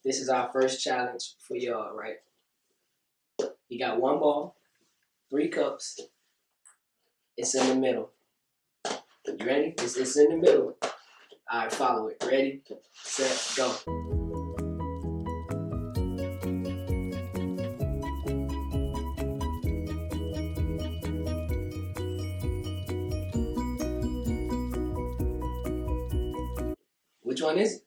This is our first challenge for y'all, right? You got one ball, 3 cups. It's in the middle. You ready? It's in the middle. All right, follow it. Ready, set, go. Which one is it?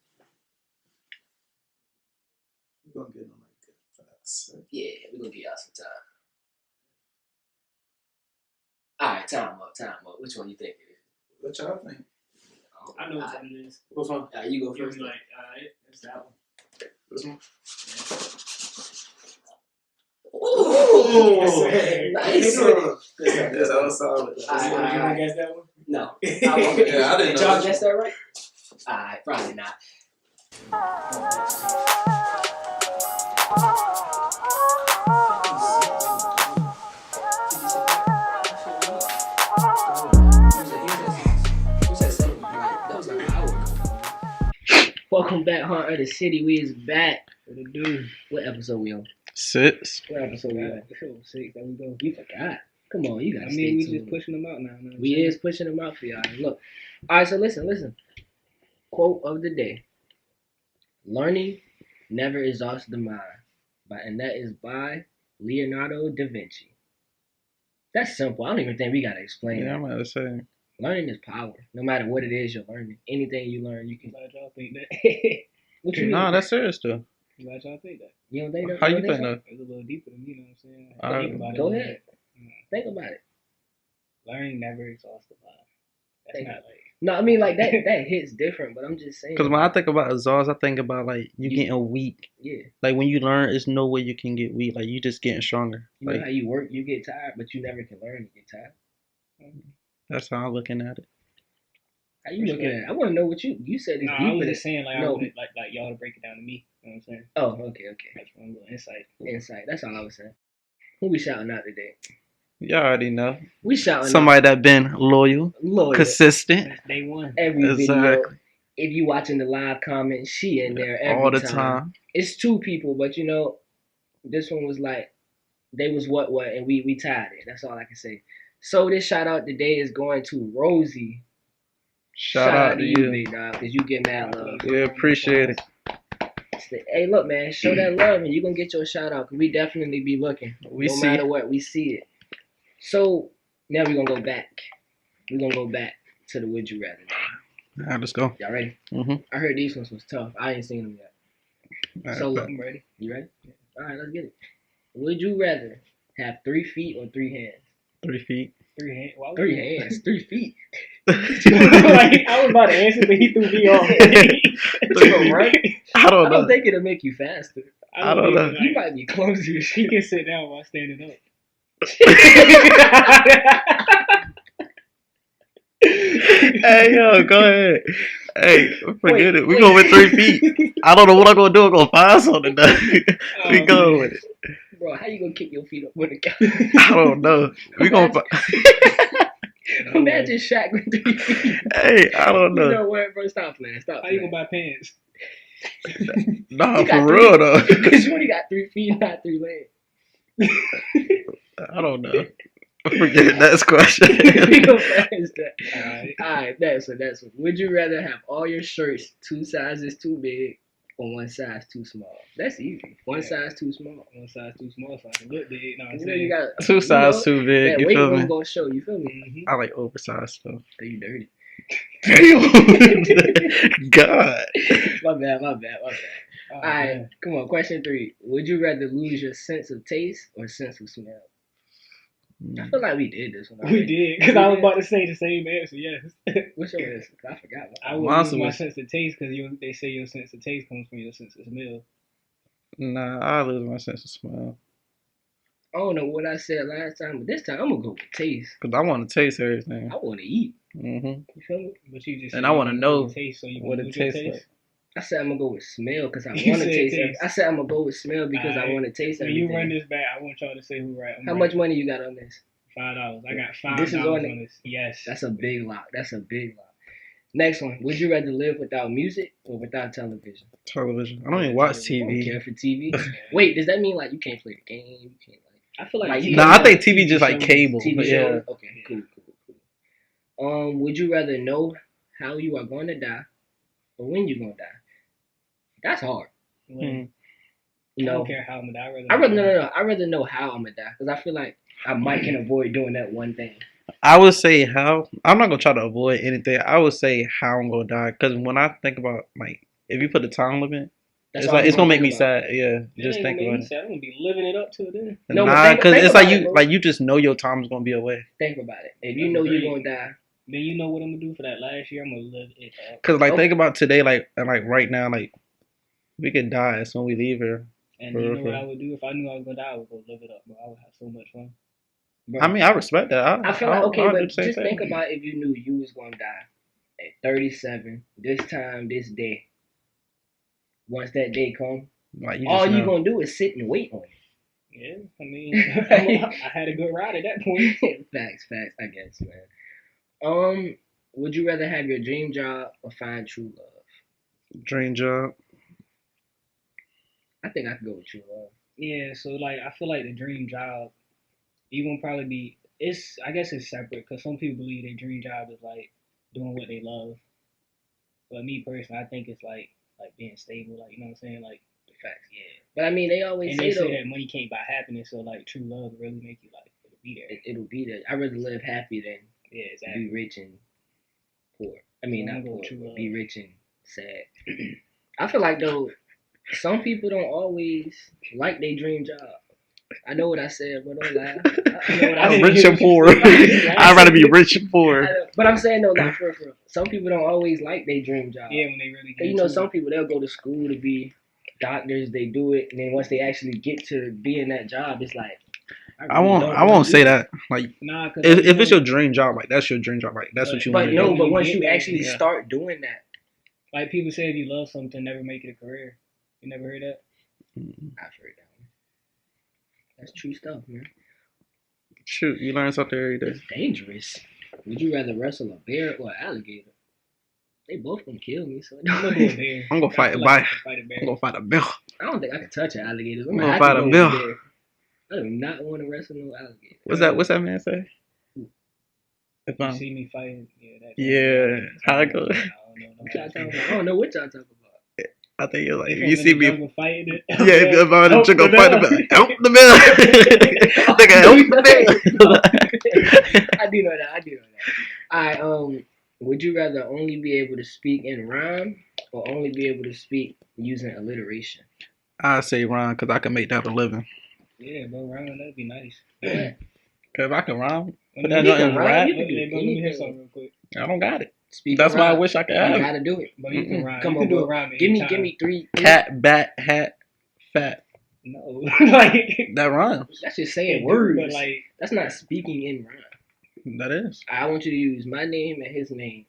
We're gonna get them like that fast. Yeah, we're gonna give y'all some time. All right, time up. Which one you think it is? What y'all think? I know what it is. Which one? You go You'll first. be like, alright, it's that one. This one? Ooh, Nice. nice. Yeah, that was solid. All right. You want to guess that one? No. Yeah, I didn't Did know. y'all guess that right? All right, probably not. Welcome back, Heart of the City. We is back. What it do? What episode we on? 6. What episode we on? Episode 6, there we go. You forgot. Come on, you gotta I stay mean, we tuned. just pushing them out now. We is pushing them out for y'all. Look. All right, so listen. Quote of the day. Learning never exhausts the mind. And that is by Leonardo da Vinci. That's simple. I don't even think we gotta explain Yeah, it. I'm about to say. Learning is power. No matter what it is you're learning. Anything you learn, you can. Glad y'all think that. What you mean? No, that's serious though. Glad y'all think that. You don't think that? How you don't think so? that? It's a little deeper than me, you know what I'm saying? All right. Think about it Go a little ahead. bit. Think about it. Learning never exhausts the mind. That's Think- not like. No, I mean like that hits different, but I'm just saying. Because when I think about exhaust, I think about like you getting weak. Yeah. Like when you learn, there's no way you can get weak. Like you just getting stronger. You know Like how you work, you get tired, but you never can learn to get tired. that's how I'm looking at it. How you looking at it? I want to know what you said it's No, I deeper was than. just saying, like, No. I wanted like y'all to break it down to me. You know what I'm saying? Oh, okay. That's one little insight. Insight. That's all I was saying. Who we shouting out today? Y'all already know. We shouting Somebody that been loyal, out loyal. consistent, That's day one. Every video. Exactly. If you watching the live comment, she in there every all the time. It's 2 people, but you know, this one was like, they was what, and we tied it. That's all I can say. So this shout out today is going to Rosie. Shout out to you. big dog, because you get mad love. Yeah, appreciate it. Hey, look, man, show that love, and you're going to get your shout out, because we definitely be looking. We no see. matter what, we see it. So now we're going to go back. We're going to go back to the Would You Rather. All right, let's go. Y'all ready? Mm-hmm. I heard these ones was tough. I ain't seen them yet. All So right, look, I'm ready. you ready? All right, let's get it. Would you rather have 3 feet or 3 hands? 3 feet. 3 hands. Why would 3 you- hands, 3 feet. Like, I was about to answer, but he threw me off. Right? I I don't know. don't think it'll make you faster. I don't know. You might be clumsy as He shit. can sit down while standing up. Hey, yo, go ahead. Hey, forget it. We wait. going with 3 feet. I don't know what I'm going to do. I'm going to find something. Though. We Oh, going man. with it. Bro, how you gonna kick your feet up with a couch? I don't know. We going to Imagine Shaq with 3 feet. Hey, I don't You know. know what, bro? Stop playing. Stop How you playing. gonna buy pants? Nah, You got for 3 real, though. Because you only got 3 feet, not 3 legs. I don't know. Forget that question. We go past that. Alright. Alright, that's one. Would you rather have all your shirts 2 sizes too big or 1 size too small? That's easy. One Yeah. size too small. One size too small so I can look big. Know what I'm You know saying? you got 2 size too big. That You weight feel room me? gonna show. You feel me? Mhm. I like oversized stuff. Are you dirty? Damn. God. My bad. Oh, Alright, man. come on. Question 3. Would you rather lose your sense of taste or sense of smell? I feel like we did this one. We already. did, because I was about to say the same answer. Yes. What's your answer? I forgot. I would Mine's lose my was- sense of taste because they say your sense of taste comes from your sense of smell. Nah, I lose my sense of smell. I don't know what I said last time, but this time I'm gonna go with taste. Because I want to taste everything. I want to eat. Mm-hmm. You feel me? But you just And said I you wanna wanna know go with taste, so you what gonna it lose your tastes taste? like. I said I'm gonna go with smell because I You want to said taste. taste. I said I'm gonna go with smell because I Alright. want to taste When everything. you run this back, I want y'all to say who right. I'm How right. much money you got on this? $5. I got $5 This is on on it. this. Yes. That's a big lock. Next one. Would you rather live without music or without television? Television. I don't even watch I don't care TV. for TV. Wait, does that mean like you can't play the game? You can't like. I feel like Like, TV nah, I I think TV just like shows. cable. TV But shows? yeah. Okay, cool. Would you rather know how you are going to die or when you're going to die? That's hard. Like, You I know, don't care how I'm gonna die. I'd rather know how I'm going to die because I feel like I might can avoid doing that one thing. I would say how. I'm not gonna try to avoid anything. I would say how I'm gonna die because when I think about like if you put the time limit, That's it's all like I'm it's gonna make think me about. sad. Yeah, just It think ain't about gonna make me it. sad. I'm gonna be living it up till then. No, but Nah, because think it's like about it, you bro. you just know your time's gonna be away. Think about it. If you know you're going to die, Then you know what I'm gonna do for that last year. I'm gonna live it up. Cause like Okay. think about today, like and like right now, like we could die as soon as we leave here. And For you real, know for what real. I would do if I knew I was gonna die? I would go live it up, bro. I would have so much fun. bro. I mean, I respect that. I feel like, okay, I'll do but the same just thing. think about if you knew you was going to die at 37, this time, this day. Once that day comes, Like you all just you know. going to do is sit and wait on it. Yeah, I mean, I had a good ride at that point. Facts, I guess, man. Would you rather have your dream job or find true love? Dream job. I think I could go with true love. Yeah, so like I feel like the dream job, you gonna probably be. I guess it's separate because some people believe their dream job is like doing what they love. But me personally, I think it's like being stable, like you know what I'm saying, like Facts, yeah. But I mean, they always and say, they though, say that money can't buy happiness, so like true love really make you like it'll be there. it'll be there. I'd rather live happy than Yeah, exactly. be rich and poor. I mean, So I'm not gonna poor, go true but love. be rich and sad. I feel like, though, some people don't always like their dream job. I know what I said, but don't laugh. I know what I I'm said. Rich and poor. I'd rather be rich and poor. But I'm saying, though, like, for real. Some people don't always like their dream job. Yeah, when they really get You know, into some it. people, they'll go to school to be doctors, they do it, and then once they actually get to be in that job, it's like, I won't say that. Like Nah, cause if it's your dream job, like that's your dream job, like that's what you want But to no, do. but You once get you there, actually yeah. start doing that, like people say, if you love something, never make it a career. You never heard that? I've heard that one. That's true stuff, man. Shoot, you learn something every day. It's dangerous. Would you rather wrestle a bear or an alligator? They both gonna kill me, so it I'm don't gonna go a bear. I'm gonna I fight feel a like bear. I can fight a bear. I'm gonna fight a bear. I don't think I can touch an alligator. I'm gonna fight a bear. I do not want to wrestle no alligator. What's that man say? If You I'm, see me fighting? Yeah, yeah, how it go? What y'all talking about? I don't know what y'all talking about. I think you're like If if I'm you in see the me. jungle fighting it. Yeah, if I'm in the Help jungle the fight the bear. bear. Help the bear. Nigga, help the bear. I do know that. Alright, would you rather only be able to speak in rhyme or only be able to speak using alliteration? I say rhyme because I can make that a living. Yeah, bro, Ryan, that'd be nice. Cause if I can rhyme, Let that me- joint in rhyme, rap, you can do Let me hear anything. something real quick. I don't got it. Speak That's in why I rhyme. wish I could You have it. gotta do it. But you can rhyme. Come you on, can do bro. a rhyme Give anytime. me three. Cat, bat, hat, fat. No, like That rhymes. That's just it saying do, words. but like That's not speaking in rhyme. That is. I want you to use my name and his name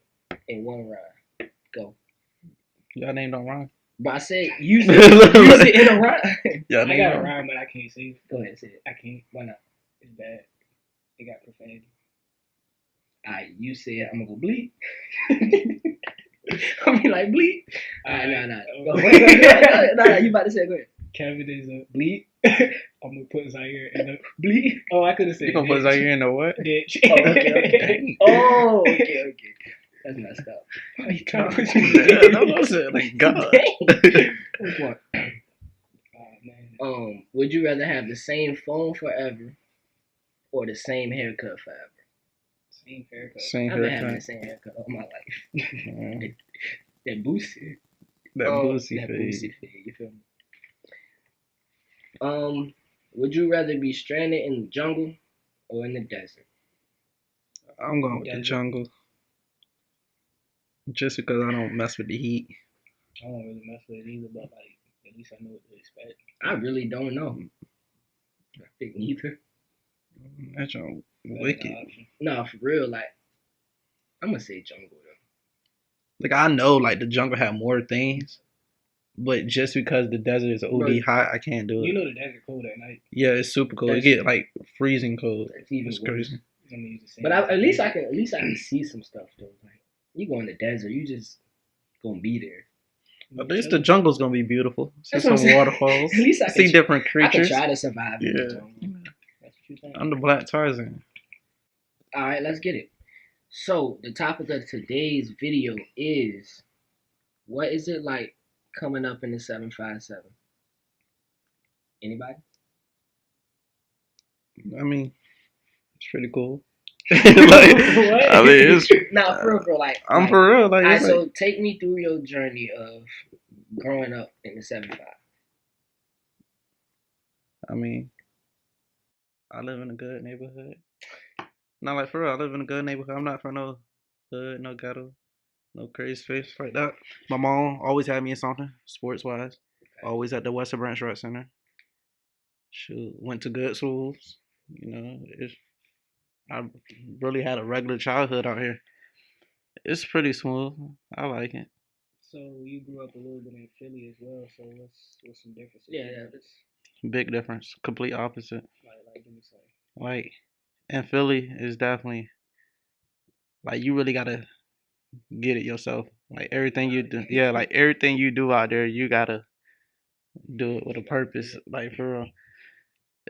in one rhyme. Go. Y'all name don't rhyme. But I said use it in a rhyme. Y'all I name got a don't rhyme. rhyme, but I can't say it. Go ahead, say it. I can't. Why not? It's bad. It got profanity. Alright, you said I'm gonna go bleed. I mean like bleed. Alright, nah. Go ahead. Nah, you about to say it, go ahead. Kevin is a bleed. I'm gonna put Zaire in the bleed. Oh, I could have said. You gonna put Zaire in the what? Ditch. Oh, okay. Oh, okay. That's messed up. Why you trying to put Yeah, that was it. Like God. Which one? Oh man. Would you rather have the same phone forever or the same haircut forever? Same haircut. Same I've been having the haircut. same haircut all my life. Yeah. That boosie. That boosie That fade. boosie fade, you feel me? Would you rather be stranded in the jungle or in the desert? I'm going with the Desert. jungle. Just because I don't mess with the heat. I don't really mess with it either, but like at least I know what to expect. I really don't know. I think neither. That joint That's wicked. the option. No, for real, like, I'm gonna say jungle though. Like I know like the jungle had more things. But just because the desert is OD Bro, hot, I can't do it. You know the desert cold at night. Yeah, it's super cold. It That's- get like freezing cold. It's even It's worse. crazy. I'm gonna use the same. But at least I can see some stuff though. Like, You go in the desert, you just gonna be there. At least the jungle's gonna be beautiful. See That's what I'm some saying. waterfalls. At least I see can, different I creatures. can try to survive in the Yeah. jungle. That's what you think. I'm the Black Tarzan. All right, let's get it. So the topic of today's video is, what is it like coming up in the 757? Anybody? I mean, it's pretty cool. What? I mean, it's. Nah, for real, like I'm for real. Like, alright, it's so like, take me through your journey of growing up in the 75. I mean, I live in a good neighborhood. Not like for real. I live in a good neighborhood. I'm not from no hood, no ghetto, no crazy space like that. My mom always had me in something sports wise. Always at the Western Branch Rec Center. She went to good schools. You know, I really had a regular childhood out here. It's pretty smooth. I like it. So you grew up a little bit in Philly as well. So what's some differences? Yeah. Big difference. Complete opposite. Like give me some. Like in Philly is definitely like you really gotta get it yourself. Like everything you do, yeah, like everything you do out there, you gotta do it with a purpose. Like for real,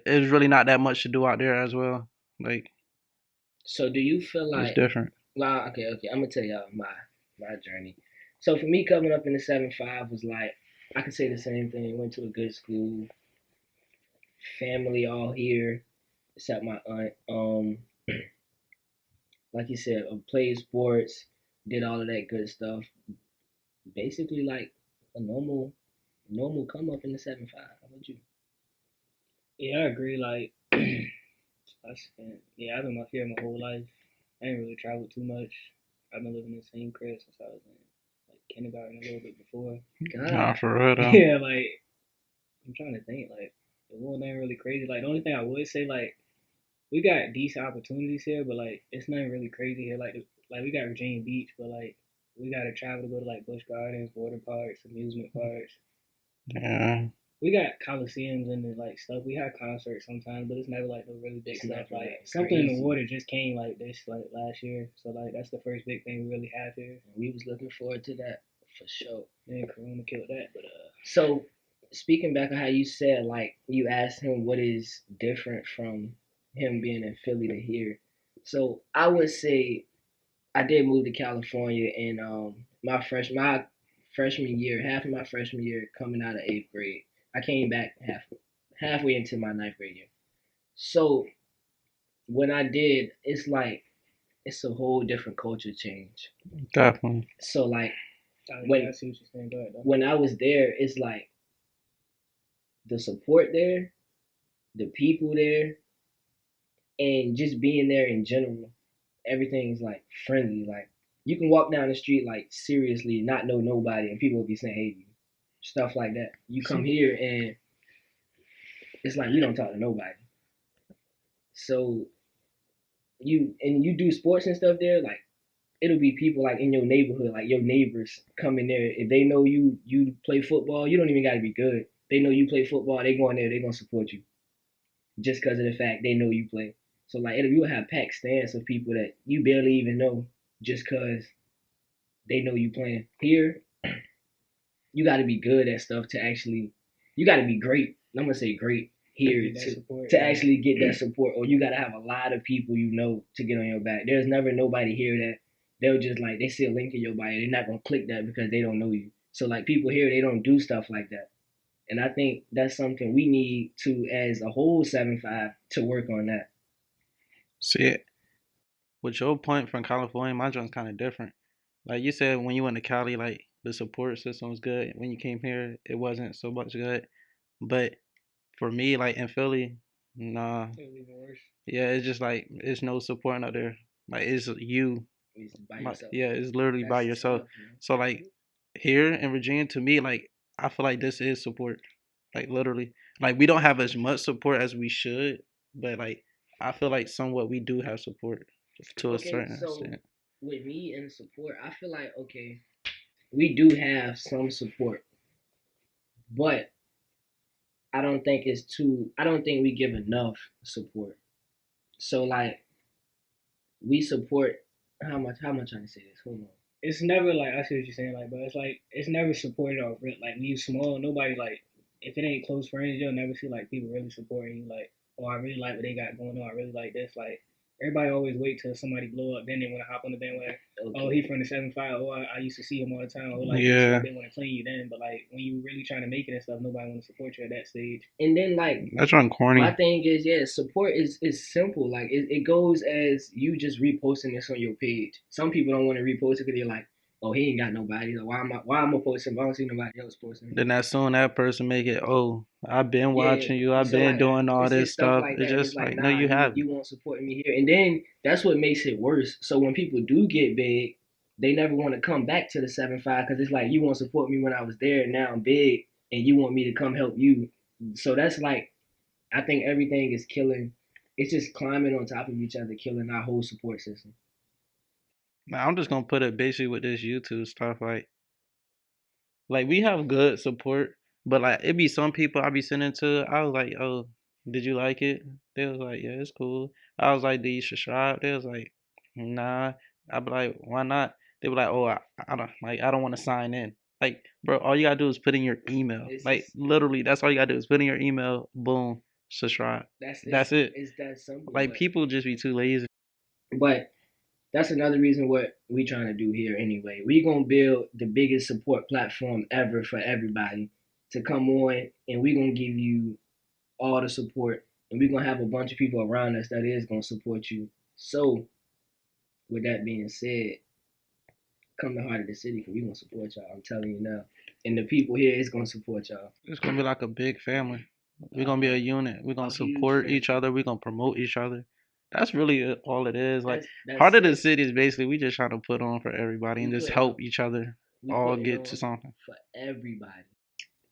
it's really not that much to do out there as well. Like So do you feel it's like, different. well, okay, I'm gonna tell y'all my journey. So for me, coming up in the 75 was like, I could say the same thing. Went to a good school, family all here, except my aunt. Like you said, played sports, did all of that good stuff. Basically, like a normal come up in the 75. How about you? Yeah, I agree. Like I've been up here my whole life. I ain't really traveled too much. I've been living in the same crib since I was in like kindergarten, a little bit before. Nah, for real though. Yeah, like I'm trying to think. Like the world ain't really crazy. Like the only thing I would say, like we got decent opportunities here, but like it's nothing really crazy here. Like we got Virginia Beach, but like we gotta travel to go to like Busch Gardens, water parks, amusement parks. Yeah. We got coliseums and then, like stuff. We have concerts sometimes, but it's never like no really big stuff. Like something in the water just came like this like last year. So like that's the first big thing we really have here. We was looking forward to that for sure. Then Corona killed that, but So speaking back on how you said, like you asked him what is different from him being in Philly to here. So I would say I did move to California in my freshman year, half of my freshman year coming out of 8th grade. I came back halfway into my 9th grade year. So when I did, it's like it's a whole different culture change. Definitely. So like I when see what you're saying. Go ahead, though. when I was there, it's like the support there, the people there, and just being there in general. Everything's like friendly. Like you can walk down the street like seriously not know nobody, and people will be saying hey to you, stuff like that. You come here and it's like we don't talk to nobody. So you do sports and stuff there, like it'll be people like in your neighborhood, like your neighbors come in there. If they know you play football, you don't even gotta be good. They know you play football, they go in there, they gonna support you. Just because of the fact they know you play. So like you will have packed stands of people that you barely even know just because they know you playing. Here, you got to be good at stuff to actually. You got to be great. I'm gonna say great here to actually get that support, or you got to have a lot of people you know to get on your back. There's never nobody here that they'll just like they see a link in your bio, they're not gonna click that because they don't know you. So like people here, they don't do stuff like that. And I think that's something we need to, as a whole 7-5, to work on that. See, with your point from California, my joint's kind of different. Like you said, when you went to Cali, like the support system was good. When you came here, it wasn't so much good. But for me, like in Philly, nah. It was even worse. Yeah, it's just like it's no support out there. Like it's you. It's by yourself. Yeah, it's literally by yourself. Tough, so like here in Virginia, to me, like I feel like this is support. Like literally, like we don't have as much support as we should, but like I feel like somewhat we do have support to a certain extent. With me and support, I feel like okay, we do have some support, but I don't think we give enough support. So like we support how much? How much I can say this? Hold on. it's never like, I see what you're saying, like, but it's like it's never supported or like when you small, nobody like if it ain't close friends, you'll never see like people really supporting you. Like, oh, I really like what they got going on. I really like this. Like, everybody always wait till somebody blow up, then they want to hop on the bandwagon. Okay. Oh, he from the 7-5. Oh, I used to see him all the time. Oh, like Yeah. they want to claim you then. But like when you really trying to make it and stuff, nobody want to support you at that stage. And then like That's run corny. my thing is, yeah, support is simple. Like it goes as you just reposting this on your page. Some people don't want to repost it because they're like, oh, he ain't got nobody. Like, why am I posting if I don't see nobody else posting? Then as soon that person make it, oh, I've been Yeah, watching you, I've so, been like, doing all it's this stuff. like It's that. just It's like, nah, no, you haven't. You won't support me here. And then that's what makes it worse. So when people do get big, they never want to come back to the 7-5 because it's like you won't support me when I was there and now I'm big and you want me to come help you. So that's like, I think everything is killing. It's just climbing on top of each other, killing our whole support system. Now, I'm just gonna put it basically with this YouTube stuff. Like we have good support, but like it be some people I be sending to. I was like, oh, did you like it? They was like, yeah, it's cool. I was like, do you subscribe? They was like, nah. I be like, why not? They were like, oh, I don't want to sign in. Like, bro, all you gotta do is put in your email. It's Like, just- literally, that's all you gotta do is put in your email. Boom, subscribe. That's it. It's that simple. Like but- people just be too lazy. But that's another reason what we trying to do here anyway. We gonna build the biggest support platform ever for everybody to come on, and we gonna give you all the support, and we gonna have a bunch of people around us that is gonna support you. So, with that being said, come to Heart of the City because we gonna support y'all. I'm telling you now, and the people here is gonna support y'all. It's gonna be like a big family. We're gonna be a unit. We're gonna A huge support family. each other. We're gonna promote each other. That's really all it is. Like That's Heart of it. the City is basically we just trying to put on for everybody and We just put help on- each other We all putting get on to something. for everybody.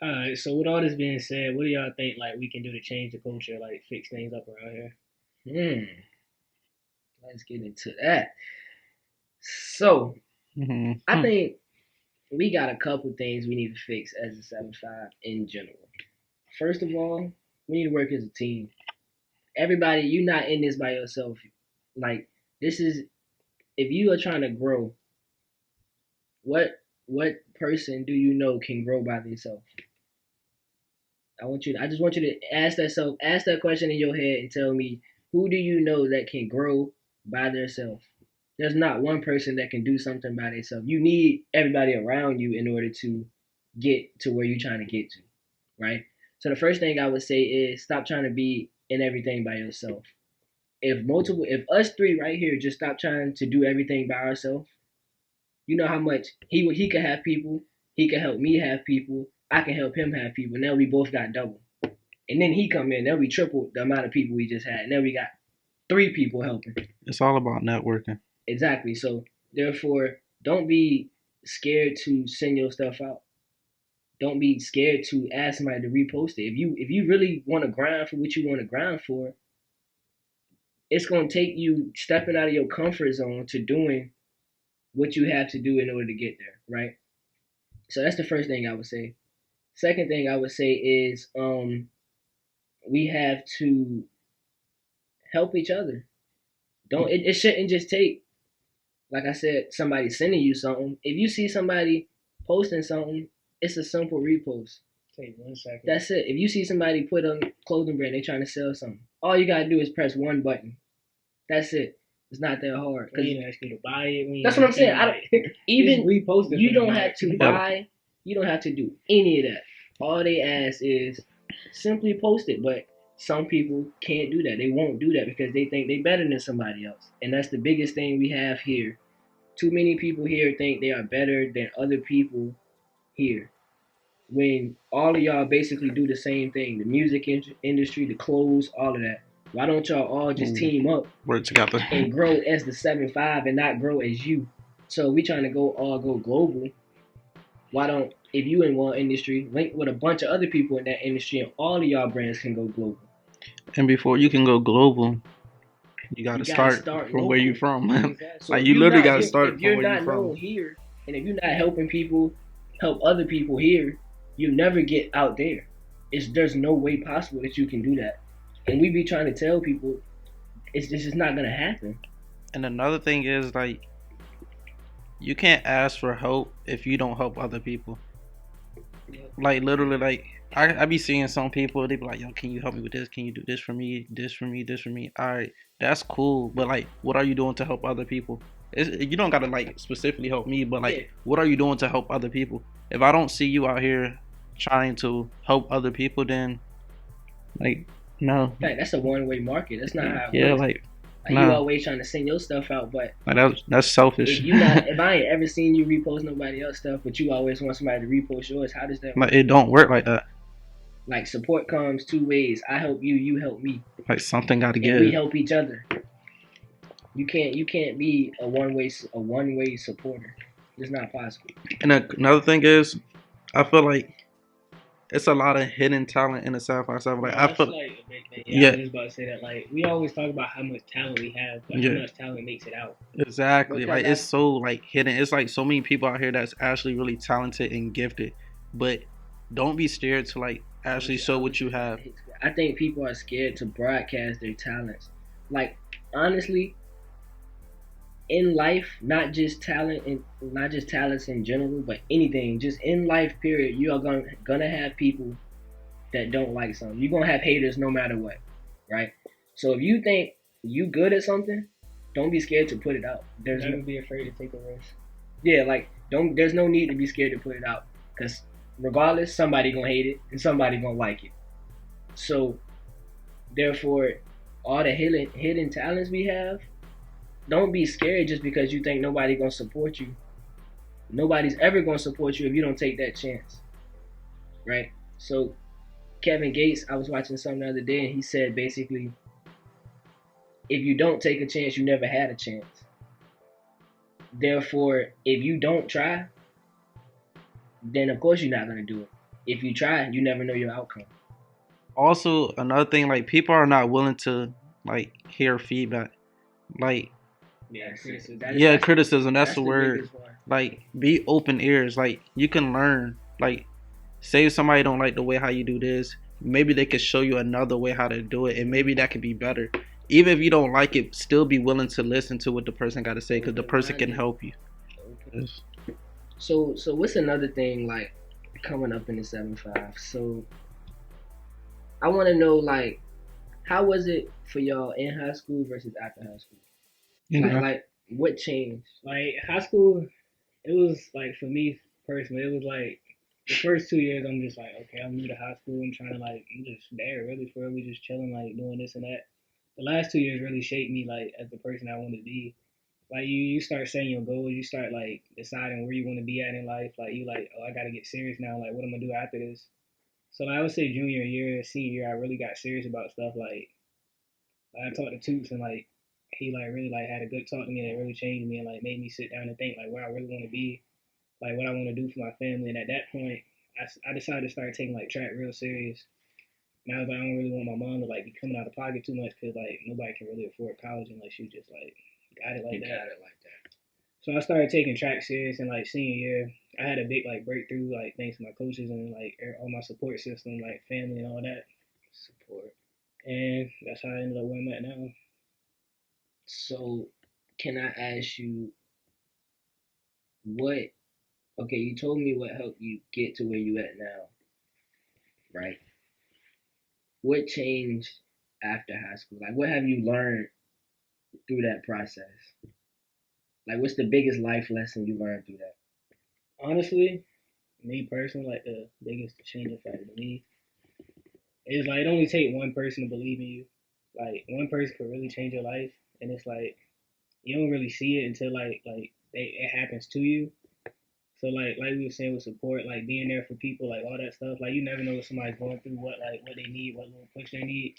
All right. So with all this being said, what do y'all think like we can do to change the culture, like fix things up around here? Let's get into that. So, Mm-hmm. I think we got a couple things we need to fix as a 7-5 in general. First of all, we need to work as a team. Everybody, you're not in this by yourself. Like, this is, if you are trying to grow, what person do you know can grow by themselves? I just want you to ask that question in your head and tell me, who do you know that can grow by themselves? There's not one person that can do something by themselves. You need everybody around you in order to get to where you're trying to get to, right? So the first thing I would say is stop trying to be in everything by yourself. If us three right here just stop trying to do everything by ourselves, you know how much he could have people, he could help me have people, I can help him have people. Now we both got double. And then he come in, now we triple the amount of people we just had. Now we got 3 people helping. It's all about networking. Exactly. So therefore, don't be scared to send your stuff out. Don't be scared to ask somebody to repost it. If you really want to grind for what you want to grind for, it's gonna take you stepping out of your comfort zone to doing what you have to do in order to get there, right? So that's the first thing I would say. Second thing I would say is we have to help each other. It shouldn't just take, like I said, somebody sending you something. If you see somebody posting something, it's a simple repost. Take 1 second. That's it. If you see somebody put on clothing brand, they trying to sell something, all you gotta do is press one button. That's it. It's not that hard. We ain't ask you to buy it. That's what I'm saying. Even repost it. you don't have to buy. You don't have to do any of that. All they ask is simply post it. But some people can't do that. They won't do that because they think they're better than somebody else. And that's the biggest thing we have here. Too many people here think they are better than other people here. When all of y'all basically do the same thing. The music industry, the clothes, all of that. Why don't y'all all just team up Work together. and grow as the 7-5 and not grow as you? So we trying to go global. Why don't, if you in one industry, link with a bunch of other people in that industry and all of y'all brands can go global. And before you can go global, you gotta, You gotta start from local. where you from. So Like if you you're literally not- gotta start if from you're where you not from. known here, and if you're not helping people help other people here, you never get out there. There's no way possible that you can do that. And we be trying to tell people it's just not gonna happen. And another thing is like you can't ask for help if you don't help other people. Like literally, like I be seeing some people, they be like, "Yo, can you help me with this? Can you do this for me? This for me? This for me?" All right, that's cool, but like, what are you doing to help other people? You don't gotta like specifically help me, but like, what are you doing to help other people? If I don't see you out here trying to help other people, then like, no. Like, that's a one-way market. That's not how it Yeah, works. like, You always trying to send your stuff out, but that's selfish. if I ain't ever seen you repost nobody else's stuff, but you always want somebody to repost yours, how does that work? Like, it don't work like that. Like, support comes two ways. I help you, you help me. Like, something got to And give. we help each other. You can't be a one-way supporter. It's not possible. And another thing is, I feel like it's a lot of hidden talent in the 757. Like, I feel like a big thing. Yeah. I was just about to say that. Like, we always talk about how much talent we have, but how much talent makes it out. exactly. Because Like, it's so like hidden. It's like so many people out here that's actually really talented and gifted, but don't be scared to like actually show what you have. I think people are scared to broadcast their talents. Like, honestly, in life, not just talents in general, but anything, just in life, period, you are gonna have people that don't like something. You're gonna have haters no matter what, right? So if you think you good at something, don't be scared to put it out. Never be afraid to take a risk. Yeah, like there's no need to be scared to put it out, because regardless, somebody gonna hate it and somebody gonna like it. So therefore, all the hidden talents we have, don't be scared just because you think nobody gonna support you. Nobody's ever gonna support you if you don't take that chance, right? So Kevin Gates, I was watching something the other day, and he said basically, if you don't take a chance, you never had a chance. Therefore, if you don't try, then of course you're not gonna do it. If you try, you never know your outcome. Also, another thing, like, people are not willing to like hear feedback. Like, criticism. That's the word. Like, be open ears. Like, you can learn. Like, say if somebody don't like the way how you do this, maybe they could show you another way how to do it, and maybe that could be better. Even if you don't like it, still be willing to listen to what the person got to say, because the person can help you. Okay. So what's another thing like coming up in the 7.5? So I want to know, like, how was it for y'all in high school versus after high school? Like what changed? Like, high school, it was like, for me personally, it was like the first 2 years I'm just like, okay, I'm new to high school. I'm trying to like, I'm just there really for real. We just chilling, like doing this and that. The last 2 years really shaped me like as the person I wanted to be. Like, you start setting your goals, you start like deciding where you want to be at in life. Like, you like, oh, I gotta get serious now. Like, what am I gonna do after this? So like, I would say junior year, senior year, I really got serious about stuff. Like I talked to Toots, and like he like really like had a good talk to me that really changed me and like made me sit down and think like where I really want to be, like what I want to do for my family. And at that point, I decided to start taking like track real serious. And I was like, I don't really want my mom to like be coming out of pocket too much, because like nobody can really afford college unless you just like got it like that. So I started taking track serious, and like senior year, I had a big like breakthrough, like thanks to my coaches and like all my support system, like family and all that support. And that's how I ended up where I'm at now. So can I ask you what? Okay, you told me what helped you get to where you at now, right? What changed after high school? Like, what have you learned through that process? Like, what's the biggest life lesson you learned through that? Honestly, me personally, like the biggest changing factor to me is like it only take one person to believe in you. Like, one person could really change your life, and it's like you don't really see it until like it happens to you. So like we were saying with support, like being there for people, like all that stuff. Like, you never know what somebody's going through, what they need, what little push they need.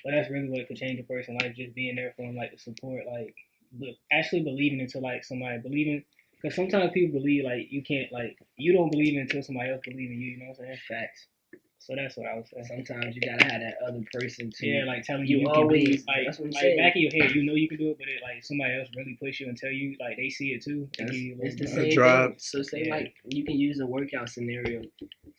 But that's really what could change a person's life, just being there for them, like the support, like but actually believing until like somebody believing. Because sometimes people believe like you can't, like you don't believe until somebody else believes in you. You know what I'm saying? Facts. So that's what I would say. Sometimes you gotta have that other person to. Yeah, like telling you always can do it. That's what I'm like saying. Back in your head, you know you can do it, but it like somebody else really push you and tell you, like they see it too. It's the same thing. So say like you can use a workout scenario.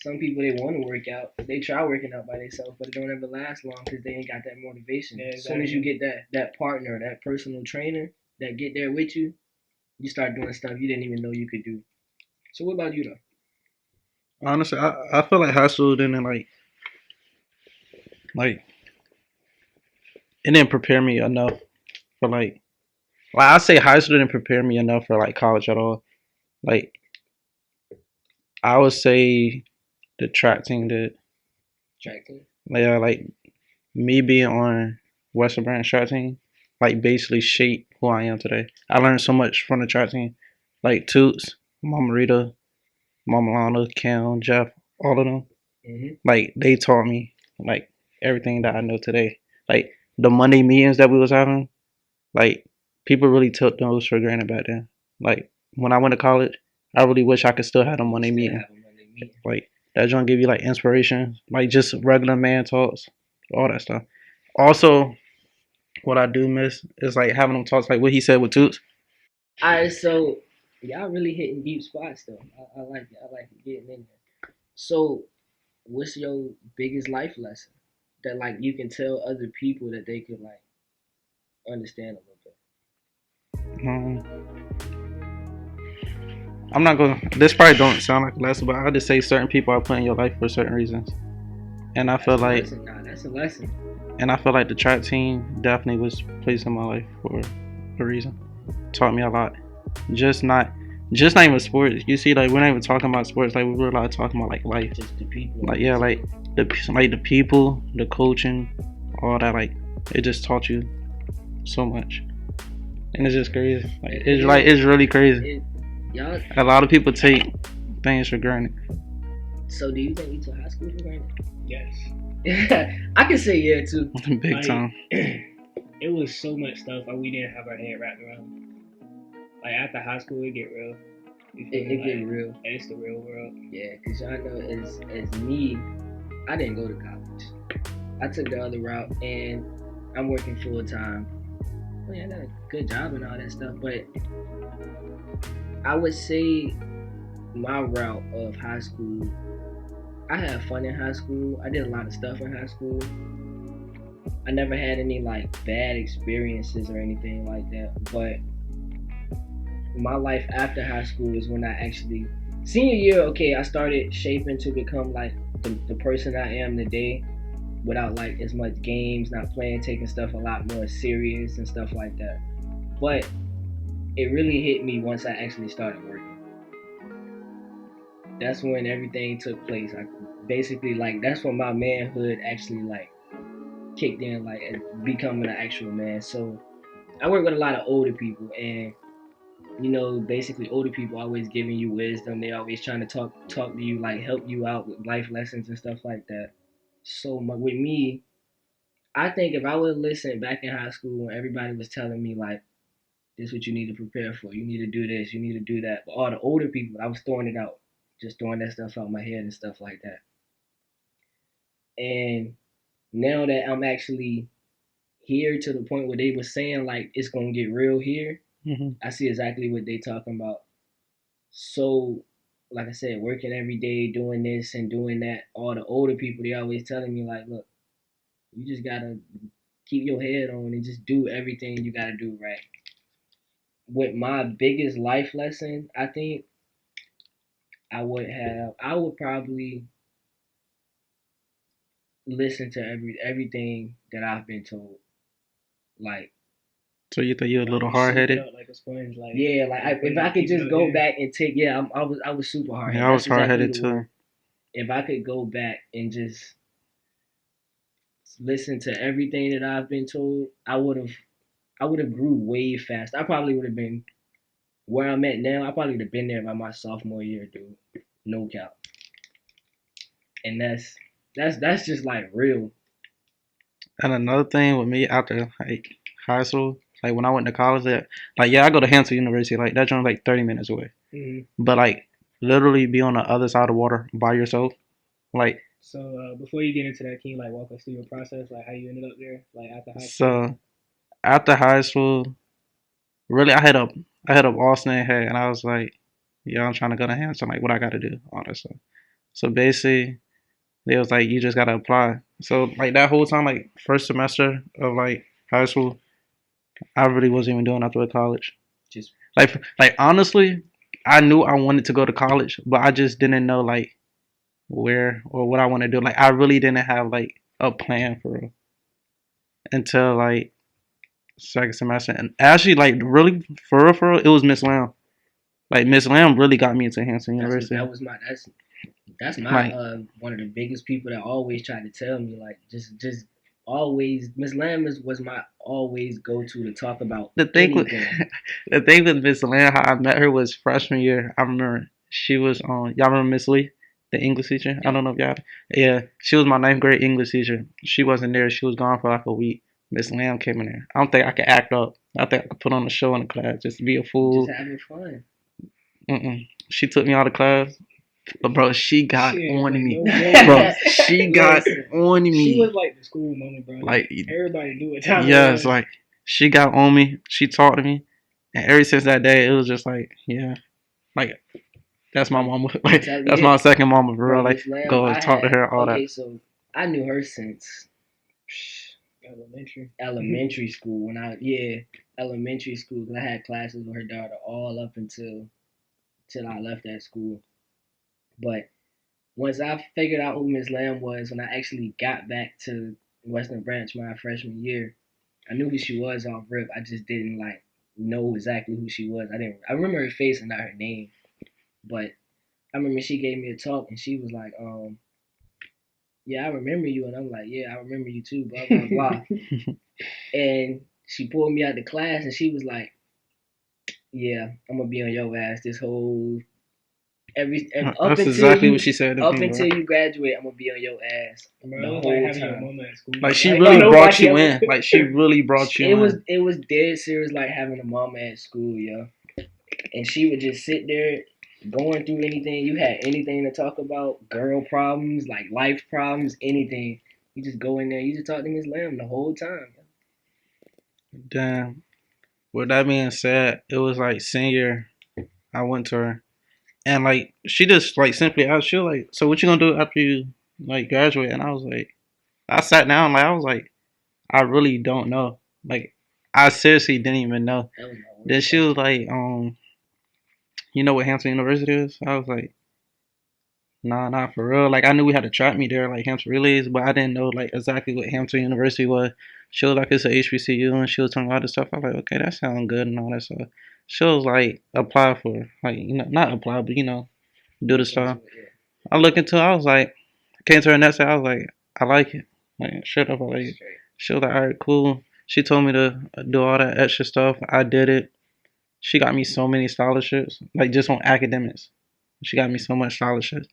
Some people, they want to work out, they try working out by themselves, but it don't ever last long because they ain't got that motivation. Yeah, exactly. As soon as you get that partner, that personal trainer that get there with you, You start doing stuff you didn't even know you could do. So what about you though? Honestly, I feel like high school didn't like it didn't prepare me enough for like I say high school didn't prepare me enough for like college at all. Like I would say the track team did. Track team. Yeah, like me being on Western Branch track team, like basically shaped who I am today. I learned so much from the track team. Like Toots, Mama Rita, Mama Lana, Cam, Jeff, all of them. Mm-hmm. Like they taught me like everything that I know today. Like the Monday meetings that we was having, like people really took those for granted back then. Like when I went to college, I really wish I could still have a Monday meeting. Like that joint give you like inspiration, like just regular man talks, all that stuff. Also, what I do miss is like having them talks like what he said with Toots. Alright, so y'all really hitting deep spots though. I like it. I like it getting in there. So what's your biggest life lesson that like you can tell other people that they could like understand a little bit? I'm not gonna. This probably don't sound like a lesson, but I just say certain people are put in your life for certain reasons, and I feel like That's a lesson. And I feel like the track team definitely was placed in my life for a reason. Taught me a lot. Just not even sports. You see, like we're not even talking about sports. Like we're like talking about like life. Just the people. Like yeah, like the people, the coaching, all that. Like it just taught you so much, and it's just crazy. It's really crazy. Y'all. A lot of people take things for granted. So do you think you took high school for granted? Yes. I can say yeah too. Big time. It was so much stuff like we didn't have our head wrapped around. Like after high school, it get real. It get real. And it's the real world. Yeah, cause y'all know as me, I didn't go to college. I took the other route, and I'm working full time. Well, yeah, I got a good job and all that stuff, but I would say my route of high school, I had fun in high school. I did a lot of stuff in high school. I never had any like bad experiences or anything like that. But my life after high school is when I actually, senior year, okay, I started shaping to become like the person I am today without like as much games, not playing, taking stuff a lot more serious and stuff like that. But it really hit me once I actually started working. That's when everything took place. I basically like that's when my manhood actually like kicked in, like becoming an actual man. So I work with a lot of older people, and you know, basically older people always giving you wisdom. They always trying to talk to you, like help you out with life lessons and stuff like that. So with me, I think if I would listen back in high school when everybody was telling me like, this is what you need to prepare for. You need to do this. You need to do that. But all the older people, I was throwing it out, just throwing that stuff out my head and stuff like that. And now that I'm actually here to the point where they were saying like it's gonna get real here, I see exactly what they talking about. So, like I said, working every day, doing this and doing that. All the older people, they always telling me like, look, you just gotta keep your head on and just do everything you gotta do right. With my biggest life lesson, I think I would probably listen to everything that I've been told. Like, so you think you're a little hard headed? Like a sponge, like yeah, like if I could just go back and take, I was super hard headed. Yeah, I was hard headed too. If I could go back and just listen to everything that I've been told, I would have grew way fast. I probably would have been where I'm at now. I probably would have been there by my sophomore year, dude. No cap. And that's just like real. And another thing with me after like high school, like when I went to college, I go to Hampton University, like that joint's like 30 minutes away. But like literally be on the other side of the water by yourself, like. So before you get into that, can you like walk us through your process, like how you ended up there, like after high school? So after high school, really I hit up Austin and I was like, yeah, I'm trying to go to Hampton, like what I gotta do, all that stuff. So basically, they was like, you just gotta apply. So like that whole time, like first semester of like high school, I really wasn't even doing nothing with college. Like honestly, I knew I wanted to go to college, but I just didn't know like where or what I want to do. Like I really didn't have like a plan for real until like second semester. And actually, like really for real, it was Miss Lamb. Like Miss Lamb really got me into Hampton University. That's my Like one of the biggest people that always tried to tell me like just always Miss Lamb was my always go to talk about the thing with anything. the thing with Miss Lamb, how I met her was freshman year. I remember she was on. Y'all remember Miss Lee, the English teacher? I don't know if y'all. Yeah, she was my ninth grade English teacher. She wasn't there. She was gone for like a week. Miss Lamb came in there. I don't think I could act up. I think I could put on a show in the class, just be a fool. Just having fun. She took me out of class. But bro, she got on me. No Bro, she got on me. She was like the school moment, bro. Like everybody do it. Yes, like she got on me. She talked to me, and ever since that day, it was just like, yeah, like that's my mama. Like that's my second mama, for real. Like go and talk to her, all that. Okay, so I knew her since elementary school. Elementary school. Cause I had classes with her daughter all up until I left that school. But once I figured out who Miss Lamb was, when I actually got back to Western Branch my freshman year, I knew who she was off rip. I just didn't like know exactly who she was. I remember her face and not her name. But I remember she gave me a talk and she was like, yeah, I remember you. And I'm like, yeah, I remember you too, blah, blah, blah. And she pulled me out of the class and she was like, yeah, I'm going to be on your ass this whole... That's exactly what she said to me. Up until you graduate, I'm gonna be on your ass the whole time. Like she really brought you in. Like she really brought you in. It was dead serious, like having a mama at school, yo. And she would just sit there, going through anything. You had anything to talk about, girl problems, like life problems, anything. You just go in there. You just talk to Miss Lamb the whole time. Yo. Damn. With that being said, it was like senior. I went to her. And like she just like simply asked, she was like, so what you gonna do after you like graduate? And I was like, I sat down, like I was like, I really don't know. Like I seriously didn't even know. Then she was like, you know what Hampton University is? I was like, nah, not for real. Like I knew we had to track me there, like Hampton Relays, but I didn't know like exactly what Hampton University was. She was like, it's a HBCU, and she was telling me all this stuff. I was like, okay, that sounds good and all that stuff. She was like, apply for, like, you know, not apply, but, you know, do the stuff. I looked into it, I was like, came to her next day, I was like, I like it. Like, straight up, I like it. She was like, all right, cool. She told me to do all that extra stuff. I did it. She got me so many scholarships, like, just on academics. She got me so much scholarships.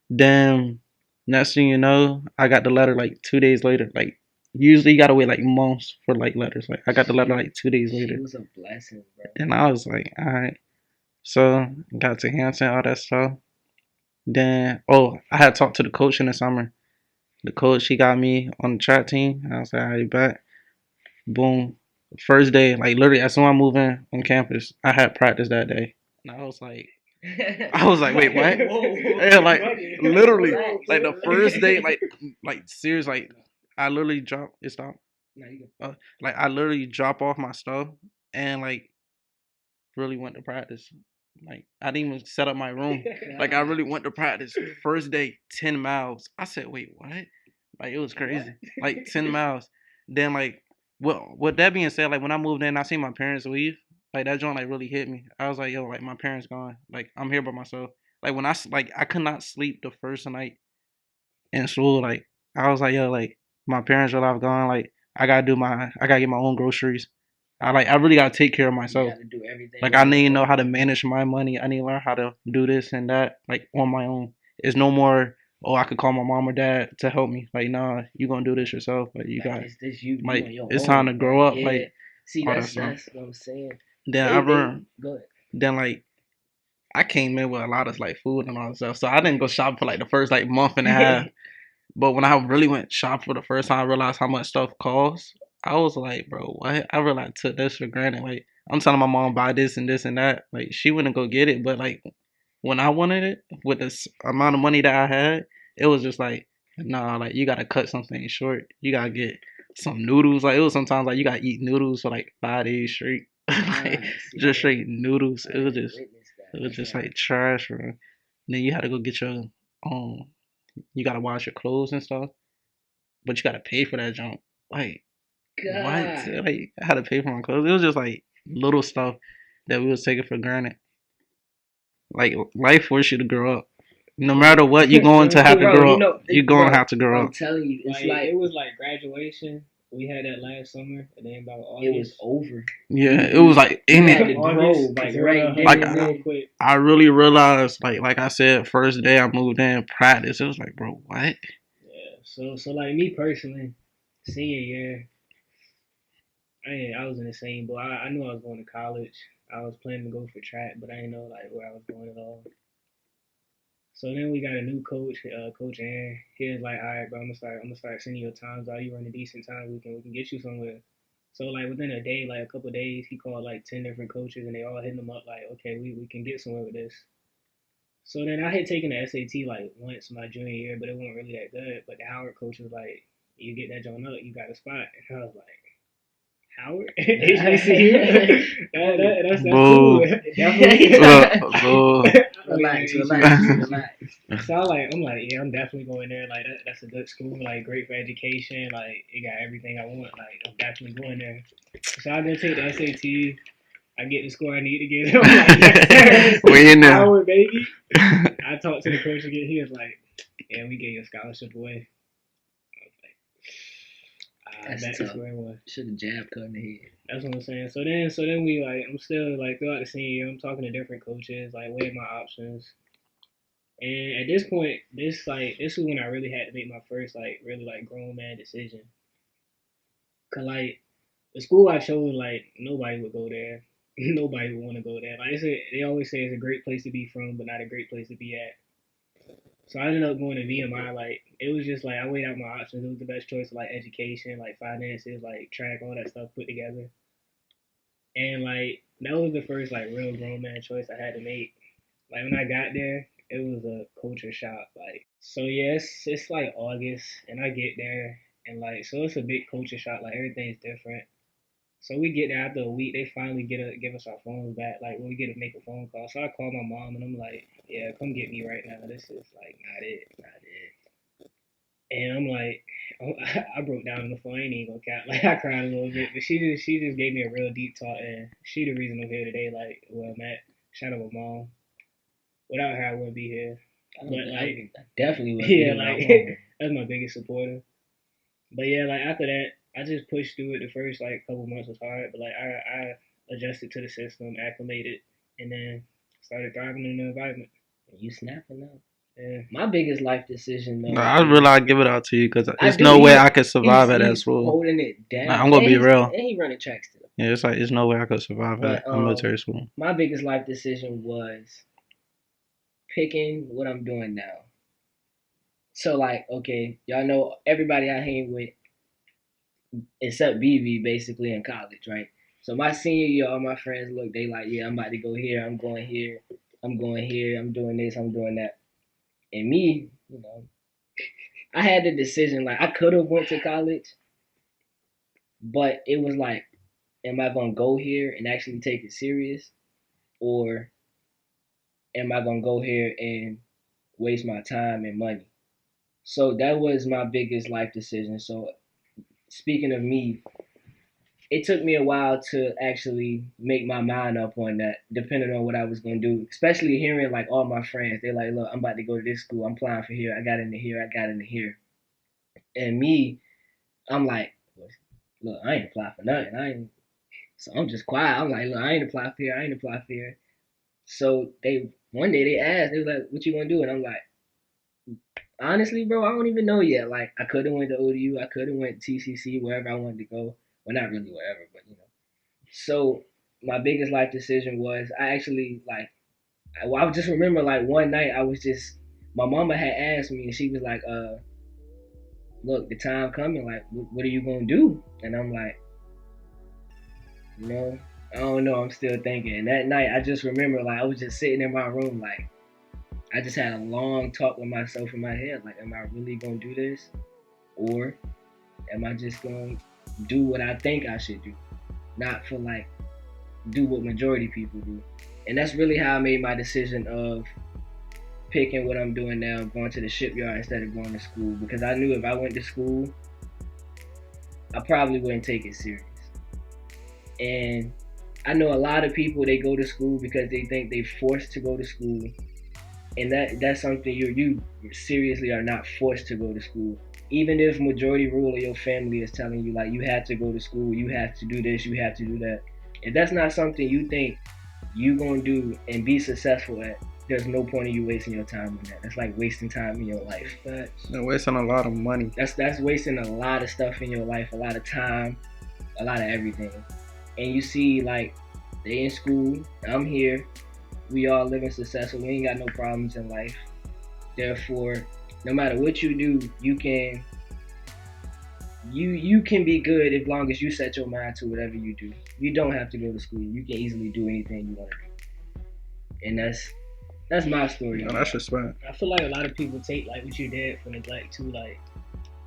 Then, next thing you know, I got the letter, like, 2 days later. Like, usually you gotta wait like months for like letters. Like I got the letter like 2 days later. It was a blessing, bro. And I was like, all right. So got to Hampton, all that stuff. Then I had talked to the coach in the summer. The coach, he got me on the track team. I was like, all right, back. Boom. First day, like literally as soon as I moved in on campus, I had practice that day. And I was like, wait, what? Yeah, like literally, like the first day, like serious, like. I literally dropped it. Stop. No, you go. Like I literally drop off my stuff and like really went to practice. Like I didn't even set up my room. Like I really went to practice. First day, 10 miles. I said, wait, what? Like it was crazy. Like 10 miles. Then like, well, with that being said, like when I moved in, I seen my parents leave. Like that joint like really hit me. I was like, yo, like my parents gone. Like I'm here by myself. Like when I could not sleep the first night in school. Like I was like, yo, like. My parents are off gone. Like I gotta get my own groceries. I really gotta take care of myself. You gotta do everything. Like I need to know how to manage my money. I need to learn how to do this and that. Like on my own. It's no more. Oh, I could call my mom or dad to help me. Like nah, you gonna do this yourself. Like you got. Like it's time to grow up. Yeah. Like see that's what I'm saying. Then Then like. I came in with a lot of like food and all that stuff, so I didn't go shop for like the first like month and a half. But when I really went shop for the first time, I realized how much stuff costs. I was like, bro, what? I really took this for granted. Like, I'm telling my mom buy this and this and that. Like, she wouldn't go get it. But, like, when I wanted it, with this amount of money that I had, it was just like, nah, like, you got to cut something short. You got to get some noodles. Like, it was sometimes, like, you got to eat noodles for, like, 5 days straight. Like, see, just straight noodles. I It was didn't just witness it that. was just like trash, bro. Then you had to go get your you gotta wash your clothes and stuff, but you gotta pay for that junk. Like what? God. Like I had to pay for my clothes. It was just like little stuff that we was taking for granted. Like life forced you to grow up. No matter what, you're going to have to Bro, grow you up. know, You're going bro, to have to grow I'm up. telling you, it's Like, like it was like graduation. We had that last summer, and then about August. it was over. Yeah, it was like You in had it. to grow, like right then Like, and then. I really realized, like I said, first day I moved in, practice. It was like, bro, what? Yeah. So like me personally, senior year, I was in the same boat. I knew I was going to college. I was planning to go for track, but I didn't know like where I was going at all. So then we got a new coach, Coach Aaron. He was like, all right, bro, I'm gonna start sending your times out. You run a decent time, we can get you somewhere. So like within a day, like a couple of days, he called like 10 different coaches, and they all hitting him up like, okay, we can get somewhere with this. So then I had taken the SAT like once my junior year, but it wasn't really that good. But the Howard coach was like, you get that joint up, you got a spot. And I was like, Howard? HBCU? That's cool. Definitely. Relax. So I'm like, yeah, I'm definitely going there. Like that's a good school, like great for education. Like it got everything I want. Like I'm definitely going there. So I go take the SAT. I get the score I need to get. I'm like, yes, we in there. Howard, baby. I talked to the coach again. He was like, yeah, we gave your scholarship away. That's back tough. to square one. Should have jabbed cut in the head. That's what I'm saying. So then we like, I'm still like throughout the senior year, I'm talking to different coaches, like weighing my options. And at this point, this is when I really had to make my first like really like grown man decision. Cause like the school I chose, like nobody would go there. Nobody would want to go there. Like they always say it's a great place to be from, but not a great place to be at. So I ended up going to VMI. Like it was just like I weighed out my options. It was the best choice of like education, like finances, like track, all that stuff put together. And like that was the first like real grown man choice I had to make. Like when I got there, it was a culture shock. Like so, yes, it's like August, and I get there, and like so it's a big culture shock. Like everything's different. So we get there after a week. They finally give us our phones back. Like when we get to make a phone call. So I call my mom, and I'm like, yeah, come get me right now. This is like not it. And I'm like, I broke down on the phone. I ain't even gonna cap. Like I cried a little bit, but she just gave me a real deep talk, and she the reason I'm here today. Like where I'm at. Shout out my mom. Without her, I wouldn't be here. But like, I definitely would. Yeah, like that's my biggest supporter. But yeah, like after that, I just pushed through it. The first like couple months was hard, but like I adjusted to the system, acclimated, and then started thriving in the environment. You snapping now. Yeah. My biggest life decision, though. I really give it out to you because there's no way I could survive at that school. Holding it down. Nah, I'm gonna be real. And he running track still. Yeah, it's like there's no way I could survive at a military school. My biggest life decision was picking what I'm doing now. So like, okay, y'all know everybody I hang with, except BB, basically in college, right? So my senior year, all my friends look, they like, yeah, I'm about to go here, I'm going here, I'm going here, I'm doing this, I'm doing that. And me, you know, I had the decision, like I could have went to college, but it was like, am I gonna go here and actually take it serious? Or am I gonna go here and waste my time and money? So that was my biggest life decision. So speaking of me, it took me a while to actually make my mind up on that, depending on what I was going to do, especially hearing like all my friends. They're like, look, I'm about to go to this school. I'm applying for here. I got into here. I got into here. And me, I'm like, look, I ain't apply for nothing. So I'm just quiet. I'm like, look, I ain't apply for here. I ain't apply for here. So one day they asked, they was like, what you going to do? And I'm like, honestly, bro, I don't even know yet. Like, I could have went to ODU. I could have went to TCC, wherever I wanted to go. Well, not really wherever, but, you know. So my biggest life decision was I actually, like, I just remember, like, one night I was just, my mama had asked me, and she was like, look, the time coming, like, what are you going to do? And I'm like, you know, I don't know. I'm still thinking. And that night, I just remember, like, I was just sitting in my room, like, I just had a long talk with myself in my head. Like, am I really going to do this? Or am I just going to do what I think I should do? Not for, like, do what majority people do. And that's really how I made my decision of picking what I'm doing now, going to the shipyard instead of going to school. Because I knew if I went to school, I probably wouldn't take it serious. And I know a lot of people, they go to school because they think they're forced to go to school. And that's something you seriously are not forced to go to school. Even if majority rule of your family is telling you, like, you have to go to school, you have to do this, you have to do that. If that's not something you think you gonna do and be successful at, there's no point in you wasting your time on that. That's like wasting time in your life. They're wasting a lot of money. That's wasting a lot of stuff in your life, a lot of time, a lot of everything. And you see, like, they in school, I'm here, we all living successful, we ain't got no problems in life. Therefore, no matter what you do, you can be good as long as you set your mind to whatever you do. You don't have to go to school. You can easily do anything you want to do. And that's my story. No, that's respect. I feel like a lot of people take like what you did for neglect too, like,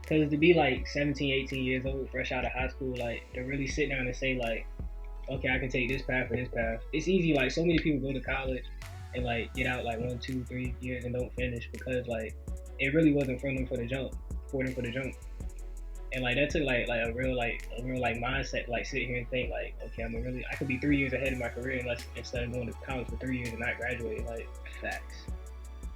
because to be like 17, 18 years old, fresh out of high school, like, to really sit down and say like, okay, I can take this path or this path. It's easy. Like, so many people go to college and like get out like 1, 2, 3 years and don't finish because like it really wasn't for them for the jump. And like that took like a real mindset, like sit here and think like, okay, I could be 3 years ahead of my career instead of going to college for 3 years and not graduating. Like, facts.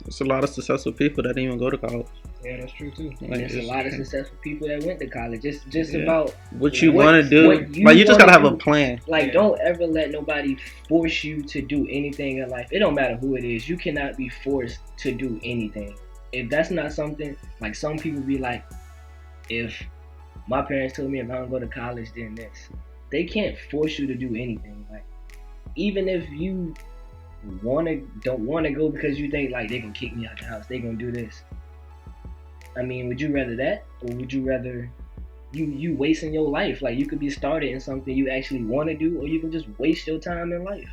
There's a lot of successful people that didn't even go to college. Yeah, that's true too. And there's a lot of successful people that went to college. Just about what you want to do. Like, you just gotta have a plan. Like, don't ever let nobody force you to do anything in life. It don't matter who it is. You cannot be forced to do anything. If that's not something, like, some people be like, if my parents told me if I don't go to college, then this. They can't force you to do anything. Like, even if you don't want to go because you think like they can kick me out the house, they gonna do this. I mean, would you rather that, or would you rather you wasting your life? Like, you could be started in something you actually want to do, or you can just waste your time in life.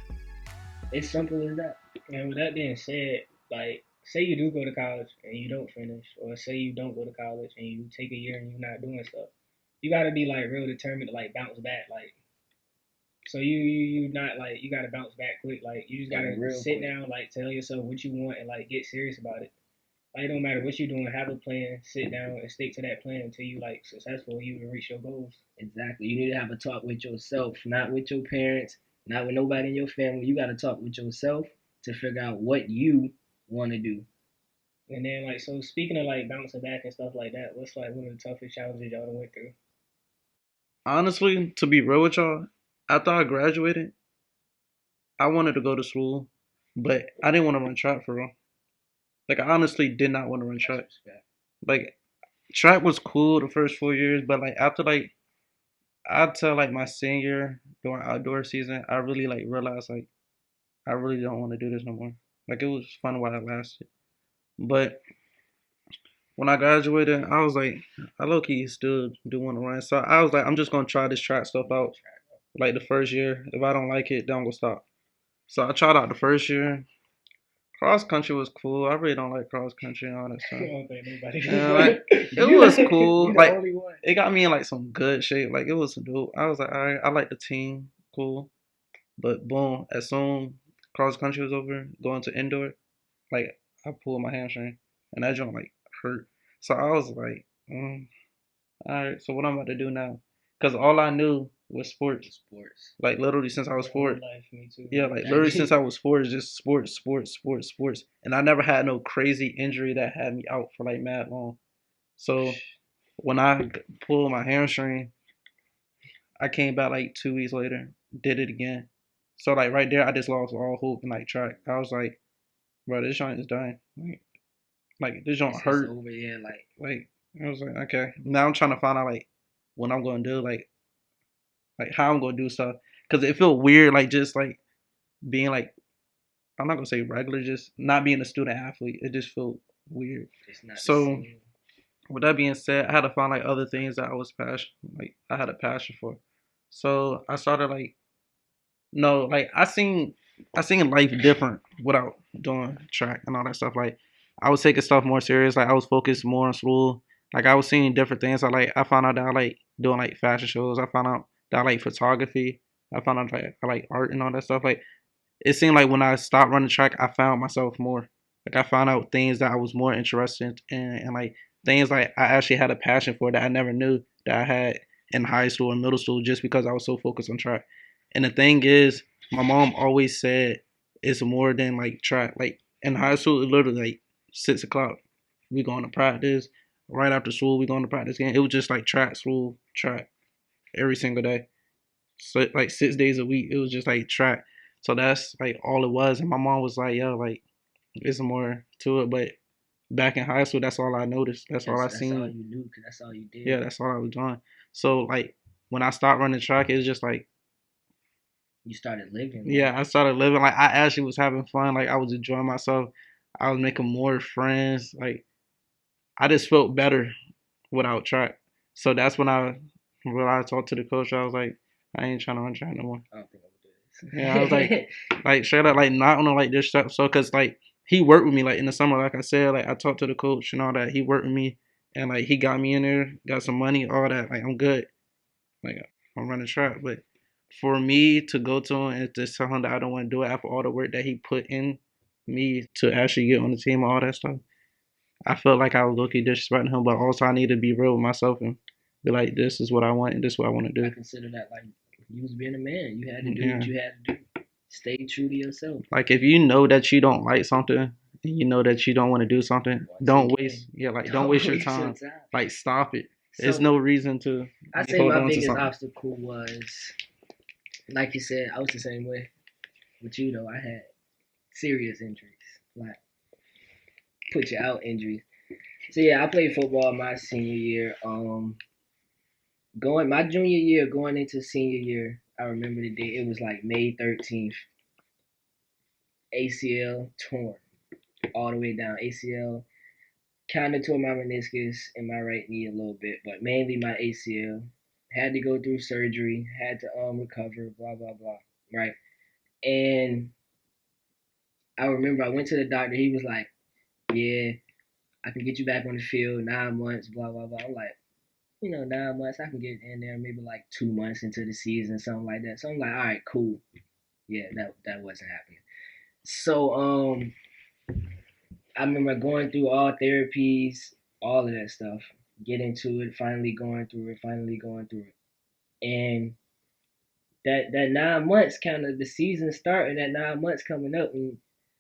It's simple as that. And with that being said, like, say you do go to college and you don't finish, or say you don't go to college and you take a year and you're not doing stuff, you gotta be like real determined to like bounce back. Like, so you not like, you gotta bounce back quick. Like, you just gotta sit down, like, tell yourself what you want and like get serious about it. Like, it don't matter what you're doing, have a plan, sit down and stick to that plan until you like successful and you can reach your goals. Exactly. You need to have a talk with yourself, not with your parents, not with nobody in your family. You gotta talk with yourself to figure out what you want to do. And then, like, so speaking of like bouncing back and stuff like that, what's like one of the toughest challenges y'all done went through? Honestly, to be real with y'all, after I graduated, I wanted to go to school, but I didn't want to run track for real. Like, I honestly did not want to run track. Like, track was cool the first 4 years, but like after like, I'd tell like my senior during outdoor season, I really like realized like I really don't want to do this no more. Like, it was fun while it lasted, but when I graduated, I was like, I low key still do want to run. So I was like, I'm just gonna try this track stuff out. Like, the first year, if I don't like it, then I'm gonna stop. So I tried out the first year. Cross country was cool. I really don't like cross country and all that stuff. Like, it was cool. Like, it got me in like some good shape. Like, it was dope. I was like, all right, I like the team, cool. But boom, as soon cross country was over, going to indoor, like, I pulled my hamstring and that joint like hurt. So I was like, all right, so what I'm about to do now? Because all I knew was sports. Like, literally since I was 4. Yeah, like, literally since I was 4, it's just sports. And I never had no crazy injury that had me out for like mad long. So when I pulled my hamstring, I came back like 2 weeks later, did it again. So like right there, I just lost all hope in like track. I was like, bro, this joint is done. Like, this joint hurt. Over, yeah, like, I was like, okay. Now I'm trying to find out like what I'm gonna do, like how I'm gonna do stuff, because it felt weird, like, just like being like, I'm not gonna say regular, just not being a student athlete. It just felt weird. So with that being said, I had to find like other things that I had a passion for. So I started like, no, like, I seen life different without doing track and all that stuff. Like, I was taking stuff more serious. Like, I was focused more on school. Like, I was seeing different things. I found out that I like doing like fashion shows. I found out that I like photography. I found out like I like art and all that stuff. Like it seemed like when I stopped running track, I found myself more. Like I found out things that I was more interested in, and like things like I actually had a passion for that I never knew that I had in high school and middle school just because I was so focused on track. And the thing is, my mom always said it's more than like track. Like in high school, it literally like 6 o'clock. We going to practice. Right after school, we going to practice again. It was just like track, school, track every single day. So like 6 days a week, it was just like track. So that's like all it was. And my mom was like, "Yo, like it's more to it." But back in high school, that's all I noticed. That's all I That's all seen. you knew, cause that's all you did. Yeah, that's all I was doing. So like when I stopped running track, it was just like You started living. yeah, I started living. Like I actually was having fun. Like I was enjoying myself. I was making more friends. Like I just felt better without track. So that's when I talked to the coach. I was like, I ain't trying to run track no more. I don't think I'm gonna do this. Yeah, I was like straight up, like not on a like this stuff. So, cause like he worked with me like in the summer, like I said, like I talked to the coach and all that. He worked with me, and like he got me in there, got some money, all that. Like I'm good. Like I'm running track, but for me to go to him and just tell him that I don't want to do it after all the work that he put in me to actually get on the team and all that stuff, I felt like I was looking disrespecting him. But also I need to be real with myself and be like, this is what I want and this is what I want to I do. consider that like you was being a man. You had to do Yeah. what you had to do. Stay true to yourself. Like if you know that you don't like something and you know that you don't want to do something, don't waste don't waste your time. Like stop it. There's So no reason to I say hold my on to biggest something. obstacle was, like you said, I was the same way. With you though, I had serious injuries, like put you out injuries. So yeah, I played football my senior year. Going my junior year, going into senior year, I remember the day. It was like May 13th. ACL torn all the way down. ACL kind of tore my meniscus in my right knee a little bit, but mainly my ACL. Had to go through surgery. Had to recover. Blah blah blah. Right. And I remember I went to the doctor. He was like, "Yeah, I can get you back on the field 9 months." Blah blah blah. I'm like, 9 months. I can get in there maybe like 2 months into the season, something like that. So I'm like, all right, cool. Yeah, that wasn't happening. So I remember going through all therapies, all of that stuff, get into it, finally going through it. And that 9 months kind of the season started, that 9 months coming up, and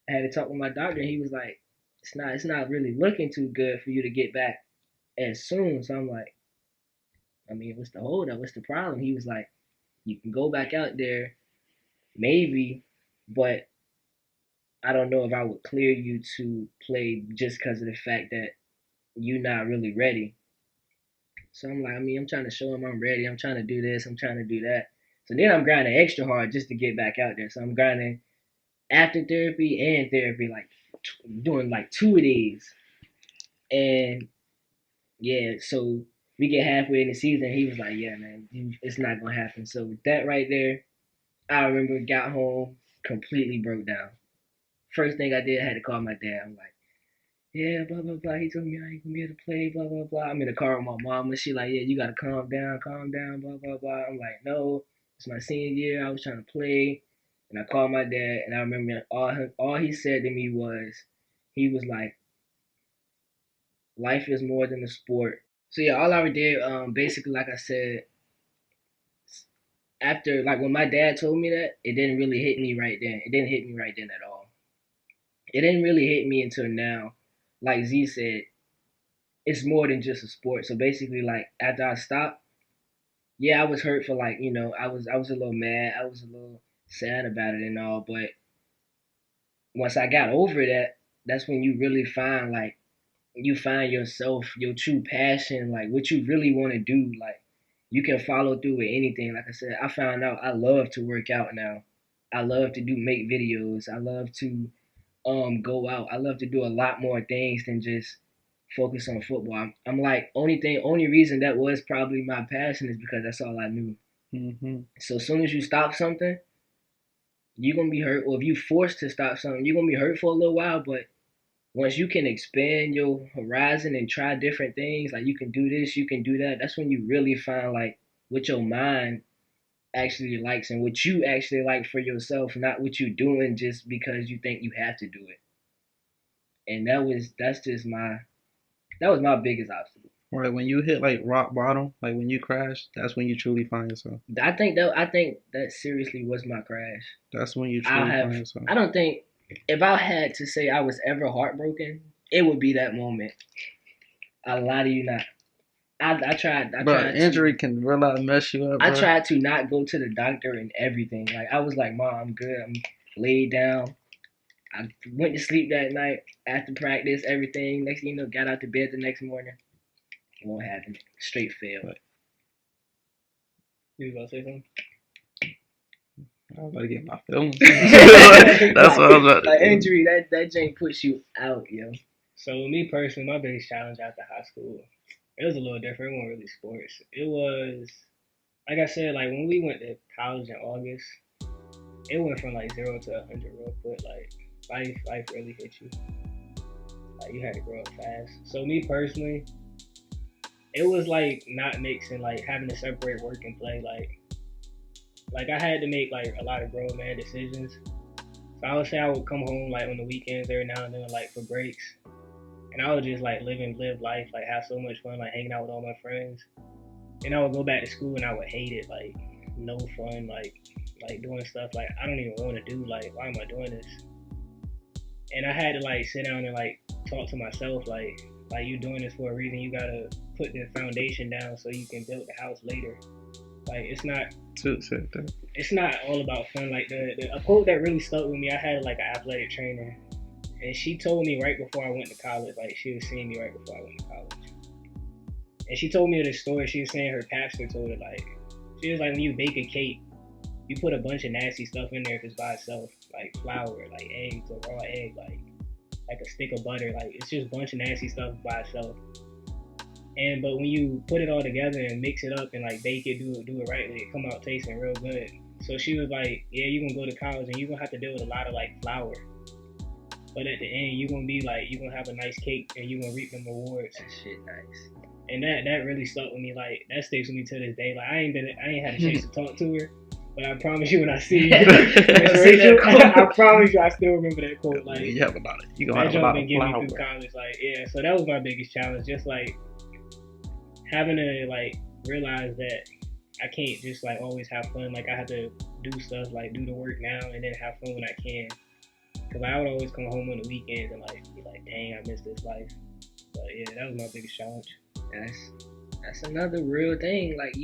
I had to talk with my doctor, and he was like, it's not really looking too good for you to get back as soon. So I'm like, I mean, what's the holdup? What's the problem? He was like, you can go back out there, maybe, but I don't know if I would clear you to play just because of the fact that you're not really ready. So I'm like, I mean, I'm trying to show him I'm ready. I'm trying to do this. I'm trying to do that. So then I'm grinding extra hard just to get back out there. So I'm grinding after therapy and therapy, like doing like 2 of these. And yeah, so we get halfway in the season. He was like, yeah, man, it's not going to happen. So with that right there, I remember got home, completely broke down. First thing I did, I had to call my dad. I'm like, yeah, blah, blah, blah. He told me I ain't gonna be able to play, blah, blah, blah. I'm in the car with my mom, and she like, yeah, you gotta calm down, blah, blah, blah. I'm like, no, it's my senior year. I was trying to play. And I called my dad, and I remember all he said to me was, he was like, life is more than a sport. So yeah, all I did, basically, like I said, after, like when my dad told me that, it didn't really hit me right then. It didn't hit me right then at all. It didn't really hit me until now. Like Z said, it's more than just a sport. So basically, like after I stopped, yeah, I was hurt for like I was a little mad, I was a little sad about it and all. But once I got over that, that's when you really find like you find yourself, your true passion, like what you really want to do. Like you can follow through with anything. Like I said, I found out I love to work out now. I love to make videos. I love to go out. I love to do a lot more things than just focus on football. I'm like only reason that was probably my passion is because that's all I knew. Mm-hmm. So as soon as you stop something, you're gonna be hurt, or if you forced to stop something, you're gonna be hurt for a little while. But once you can expand your horizon and try different things, like you can do this, you can do that. That's when you really find like with your mind actually likes and what you actually like for yourself, not what you doing just because you think you have to do it. And that was my biggest obstacle. Right, when you hit like rock bottom, like when you crash, that's when you truly find yourself. I think that seriously was my crash. That's when you truly find yourself. I don't think if I had to say I was ever heartbroken, it would be that moment. I'll lie to you not. I tried. But injury can really mess you up. Bro. I tried to not go to the doctor and everything. Like I was like, Mom, I'm good. I'm laid down. I went to sleep that night after practice. Everything. Next thing you know, got out to bed the next morning. Won't happen. Straight fail. Right. You was about to say something? I was about to get my feelings. That's what I was about to like do. injury, that jank puts you out, yo. So me personally, my biggest challenge after high school, it was a little different. It wasn't really sports. It was, like I said, like when we went to college in August, it went from like 0 to 100 real quick. Like life really hit you. Like you had to grow up fast. So me personally, it was like not mixing, like having to separate work and play. Like I had to make like a lot of grown man decisions. So I would say I would come home like on the weekends every now and then, like for breaks. And I would just like live life, like have so much fun, like hanging out with all my friends. And I would go back to school and I would hate it, like no fun, like doing stuff like I don't even want to do. Like why am I doing this? And I had to like sit down and like talk to myself, like you doing this for a reason. You gotta put the foundation down so you can build the house later. Like it's not all about fun. Like a quote that really stuck with me, I had like an athletic trainer. And she told me right before I went to college, like she was seeing me right before I went to college. And she told me this story. She was saying her pastor told her, like, she was like, when you bake a cake, you put a bunch of nasty stuff in there if it's by itself, like flour, like eggs, a raw egg, like a stick of butter. Like it's just a bunch of nasty stuff by itself. But when you put it all together and mix it up and like bake it, do it rightly, it come out tasting real good. So she was like, yeah, you're gonna go to college and you're gonna have to deal with a lot of like flour. But at the end, you're gonna be like, you're gonna have a nice cake and you're gonna reap them rewards. That shit nice. And that really stuck with me. Like that sticks with me to this day. Like I ain't had a chance to talk to her, but I promise you when I see you, I promise you I still remember that quote. Like you have a lot of, you gonna have a lot of flour. Me through college. Like yeah, so that was my biggest challenge. Just like having to like realize that I can't just like always have fun. Like I have to do stuff, like do the work now and then have fun when I can. Cause I would always come home on the weekends and like be like, dang, I missed this life. But yeah, that was my biggest challenge. That's another real thing. Like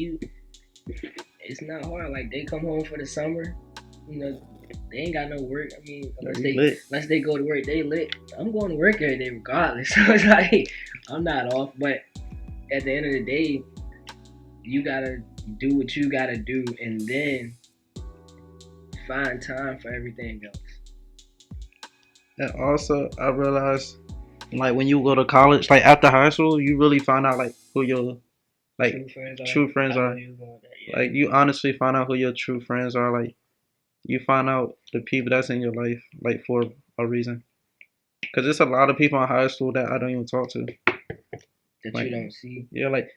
it's not hard. Like they come home for the summer, you know, they ain't got no work. I mean, unless they go to work, they lit. I'm going to work every day regardless. So it's like I'm not off. But at the end of the day, you gotta do what you gotta do, and then find time for everything else. And also, I realized, like, when you go to college, like, after high school, you really find out, like, who your, like, true friends are. Like, you honestly find out who your true friends are. Like, you find out the people that's in your life, like, for a reason. Because there's a lot of people in high school that I don't even talk to. That like, you don't see? Yeah, like,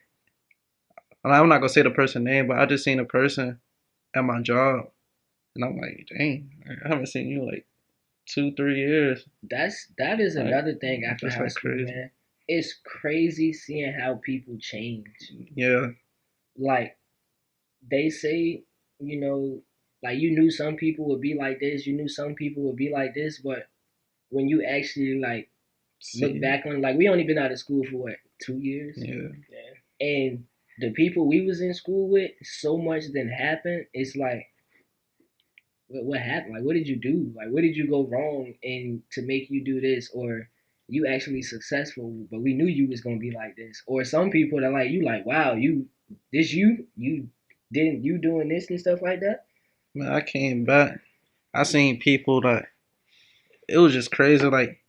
I'm not going to say the person's name, but I just seen a person at my job. And I'm like, dang, I haven't seen you, like, 2-3 years. That is like, another thing after high school, crazy. Man. It's crazy seeing how people change. Yeah. Like they say, you know, like you knew some people would be like this, you knew some people would be like this, but when you actually like look back on, like we only been out of school for what, 2 years? Yeah. And the people we was in school with, so much then happened. It's like, what happened? Like, what did you do? Like, what did you go wrong and to make you do this? Or you actually successful, but we knew you was gonna be like this. Or some people that like you, like, wow, you doing this and stuff like that. Man, I came back. I seen people that it was just crazy. Like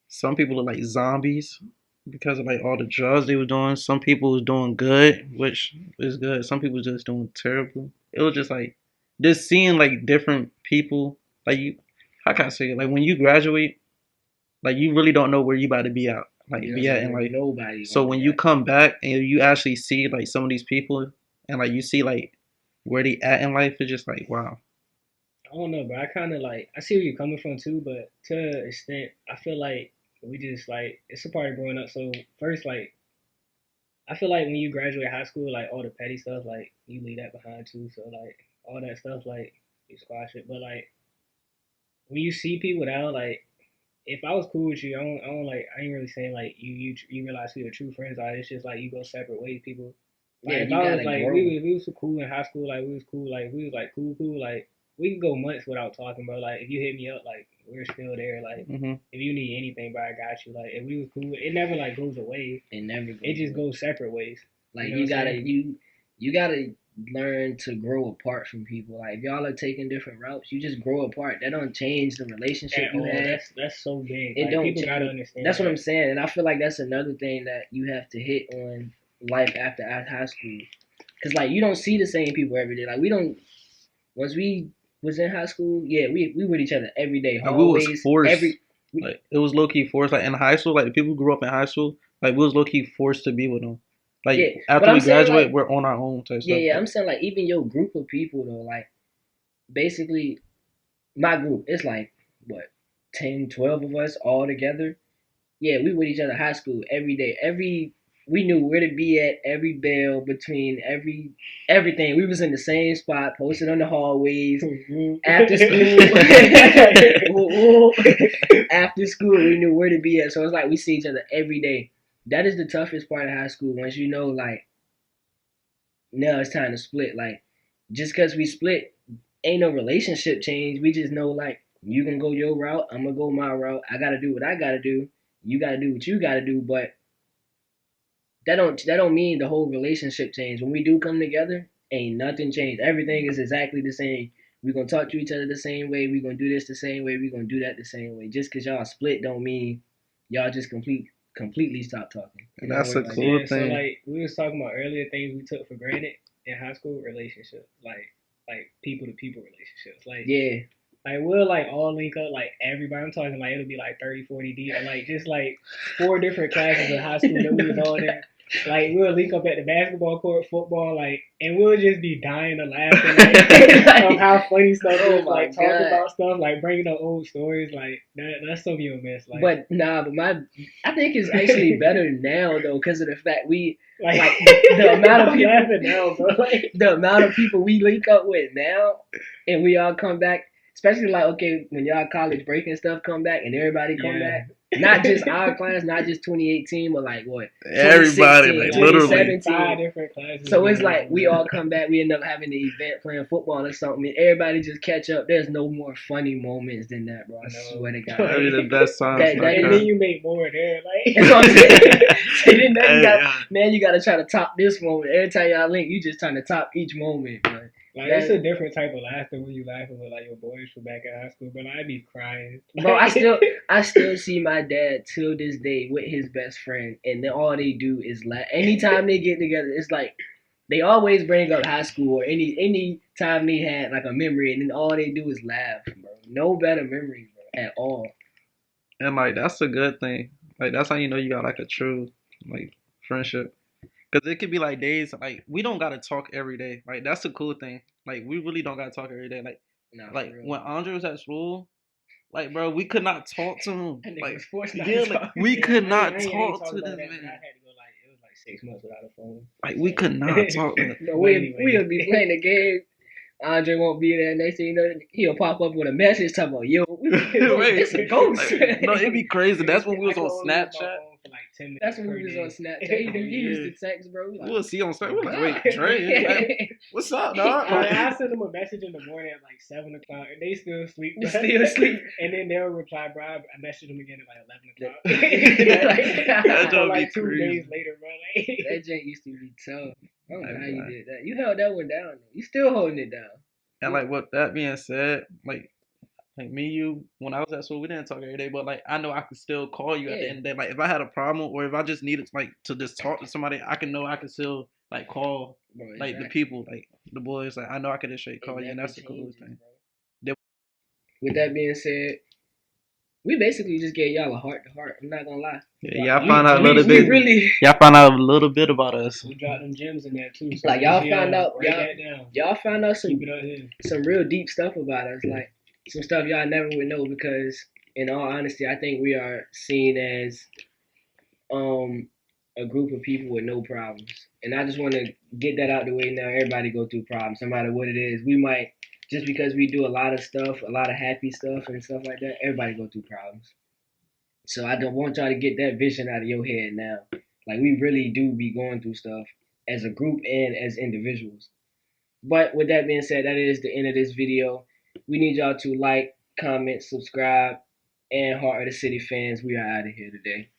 some people look like zombies because of like all the drugs they were doing. Some people was doing good, which is good. Some people just doing terrible. It was just like. Just seeing like different people, like you, how can I say it? Like when you graduate, like you really don't know where you about to be at, like be at in like nobody. So when you come back and you actually see like some of these people, and like you see like where they at in life, it's just like wow. I don't know, but I kind of like I see where you're coming from too, but to an extent, I feel like we just like it's a part of growing up. So first, like I feel like when you graduate high school, like all the petty stuff, like you leave that behind too. So like all that stuff, like you squash it. But like when you see people now, like if I was cool with you, I don't like I ain't really saying like you realize who your true friends are. It's just like you go separate ways, people. Like Yeah, if you I was gotta like grow. we was so cool in high school, like we was cool, like we was like cool, like we could go months without talking, bro. Like if you hit me up, like we're still there. Like if you need anything, bro, I got you. Like if we was cool, it never like goes away. It never goes. It just away. goes separate ways. Like You know you what I'm gotta saying? you gotta learn to grow apart from people. Like if y'all are taking different routes, you just grow apart. That don't change the relationship At you all. have. That's so big. It Like, don't people change. gotta understand. That's what that. I'm saying, and I feel like that's another thing that you have to hit on life after high school. Cause like you don't see the same people every day. Like we don't. Once we was in high school, yeah, we with each other every day. Like, we was Hallways, forced. Like it was low key forced. Like in high school, like the people who grew up in high school, like we was low key forced to be with them. Like Yeah, but after I'm we saying, graduate, like, we're on our own type yeah, stuff. yeah. I'm saying like even your group of people though, like basically my group, it's like what 10, 12 of us all together. Yeah, we with each other high school every day. We knew where to be at every bell between everything. We was in the same spot, posted on the hallways. After school, after school, we knew where to be at. So it's like we see each other every day. That is the toughest part of high school. Once you know, like, now it's time to split. Like, just because we split, ain't no relationship change. We just know, like, you gonna go your route, I'm gonna go my route. I gotta do what I gotta do. You gotta do what you gotta do. But that don't mean the whole relationship changed. When we do come together, ain't nothing changed. Everything is exactly the same. We're gonna talk to each other the same way. We're gonna do this the same way. We're gonna do that the same way. Just cause y'all split don't mean y'all just completely stop talking. And that's a cool Yeah, thing. so like we was talking about earlier, things we took for granted in high school, relationships, like people to people relationships, like Yeah. like we'll like all link up, like everybody. I'm talking like it'll be like 30, 40 deep, and like just like 4 different classes in high school that we was all in. Like we'll link up at the basketball court, football, like, and we'll just be dying of laughing, like, of how funny stuff is, like talking about stuff, like bringing up old stories, like that's something you'll miss. Like, But nah, I think it's actually better now though, because of the fact we like the amount of people laughing now, bro. Like, the amount of people we link up with now, and we all come back. Especially like okay, when y'all college break and stuff come back, and everybody come back. Not just our class, not just 2018, but like what? Everybody, like literally 5 different classes. So it's like we all come back, we end up having an event playing football or something, and everybody just catch up. There's no more funny moments than that, bro. I swear to God. That'd be the best time. And then you make more there, like. That's what I'm saying. Then you gotta try to top this moment. Every time y'all link, you just trying to top each moment, bro. Like it's a different type of laughter when you laughing with like your boys from back in high school, but I'd be crying. Bro, I still see my dad till this day with his best friend, and then all they do is laugh. Anytime they get together, it's like they always bring up high school or any time they had like a memory, and then all they do is laugh, bro. No better memories, bro, at all. And like that's a good thing. Like that's how you know you got like a true like friendship. Cause it could be like days like we don't gotta talk every day. Like that's the cool thing. Like we really don't gotta talk every day. Like like when Andre was at school, like bro, we could not talk to him. Like yeah, like we could not talk to this man. I had to go like it was like 6 months without a phone. Like we could not talk. No, we'll be playing the game. Andre won't be there. Next thing you know, he'll pop up with a message talking about, yo, it's a ghost. Like, no, it'd be crazy. That's when we was on Snapchat. That's when we was on Snapchat. He used to text, bro. Like, we'll see on Snapchat. We're like, wait, Trey, like, what's up, dog? I send them a message in the morning at like 7 o'clock, and they still asleep. And then they'll reply, bro. I message them again at like 11 o'clock. That so would like be 2 crazy. days later, bro. Like, that jank used to be tough. I don't know how you did that. You held that one down. Though. You still holding it down. And like with that being said, like me, you, when I was at school, we didn't talk every day, but like I know I could still call you at the end of the day. Like if I had a problem or if I just needed like to just talk to somebody, I can know I can still like call like the people, like the boys. Like I know I could just straight call you, and that's the coolest thing. With that being said, We basically just gave y'all a heart to heart. I'm not gonna lie. Yeah, y'all found out a little We bit. really, Y'all found out a little bit about us. We dropped them gems in there too. So like y'all yeah, found out, write that down. y'all found out Keep it up here. some real deep stuff about us, like some stuff y'all never would know because, in all honesty, I think we are seen as a group of people with no problems, and I just want to get that out the way now. Everybody go through problems, no matter what it is. We might just because we do a lot of stuff, a lot of happy stuff and stuff like that. Everybody go through problems. So I don't want y'all to get that vision out of your head now. Like we really do be going through stuff as a group and as individuals. But with that being said, that is the end of this video. We need y'all to like, comment, subscribe, and Heart of the City fans, we are out of here today.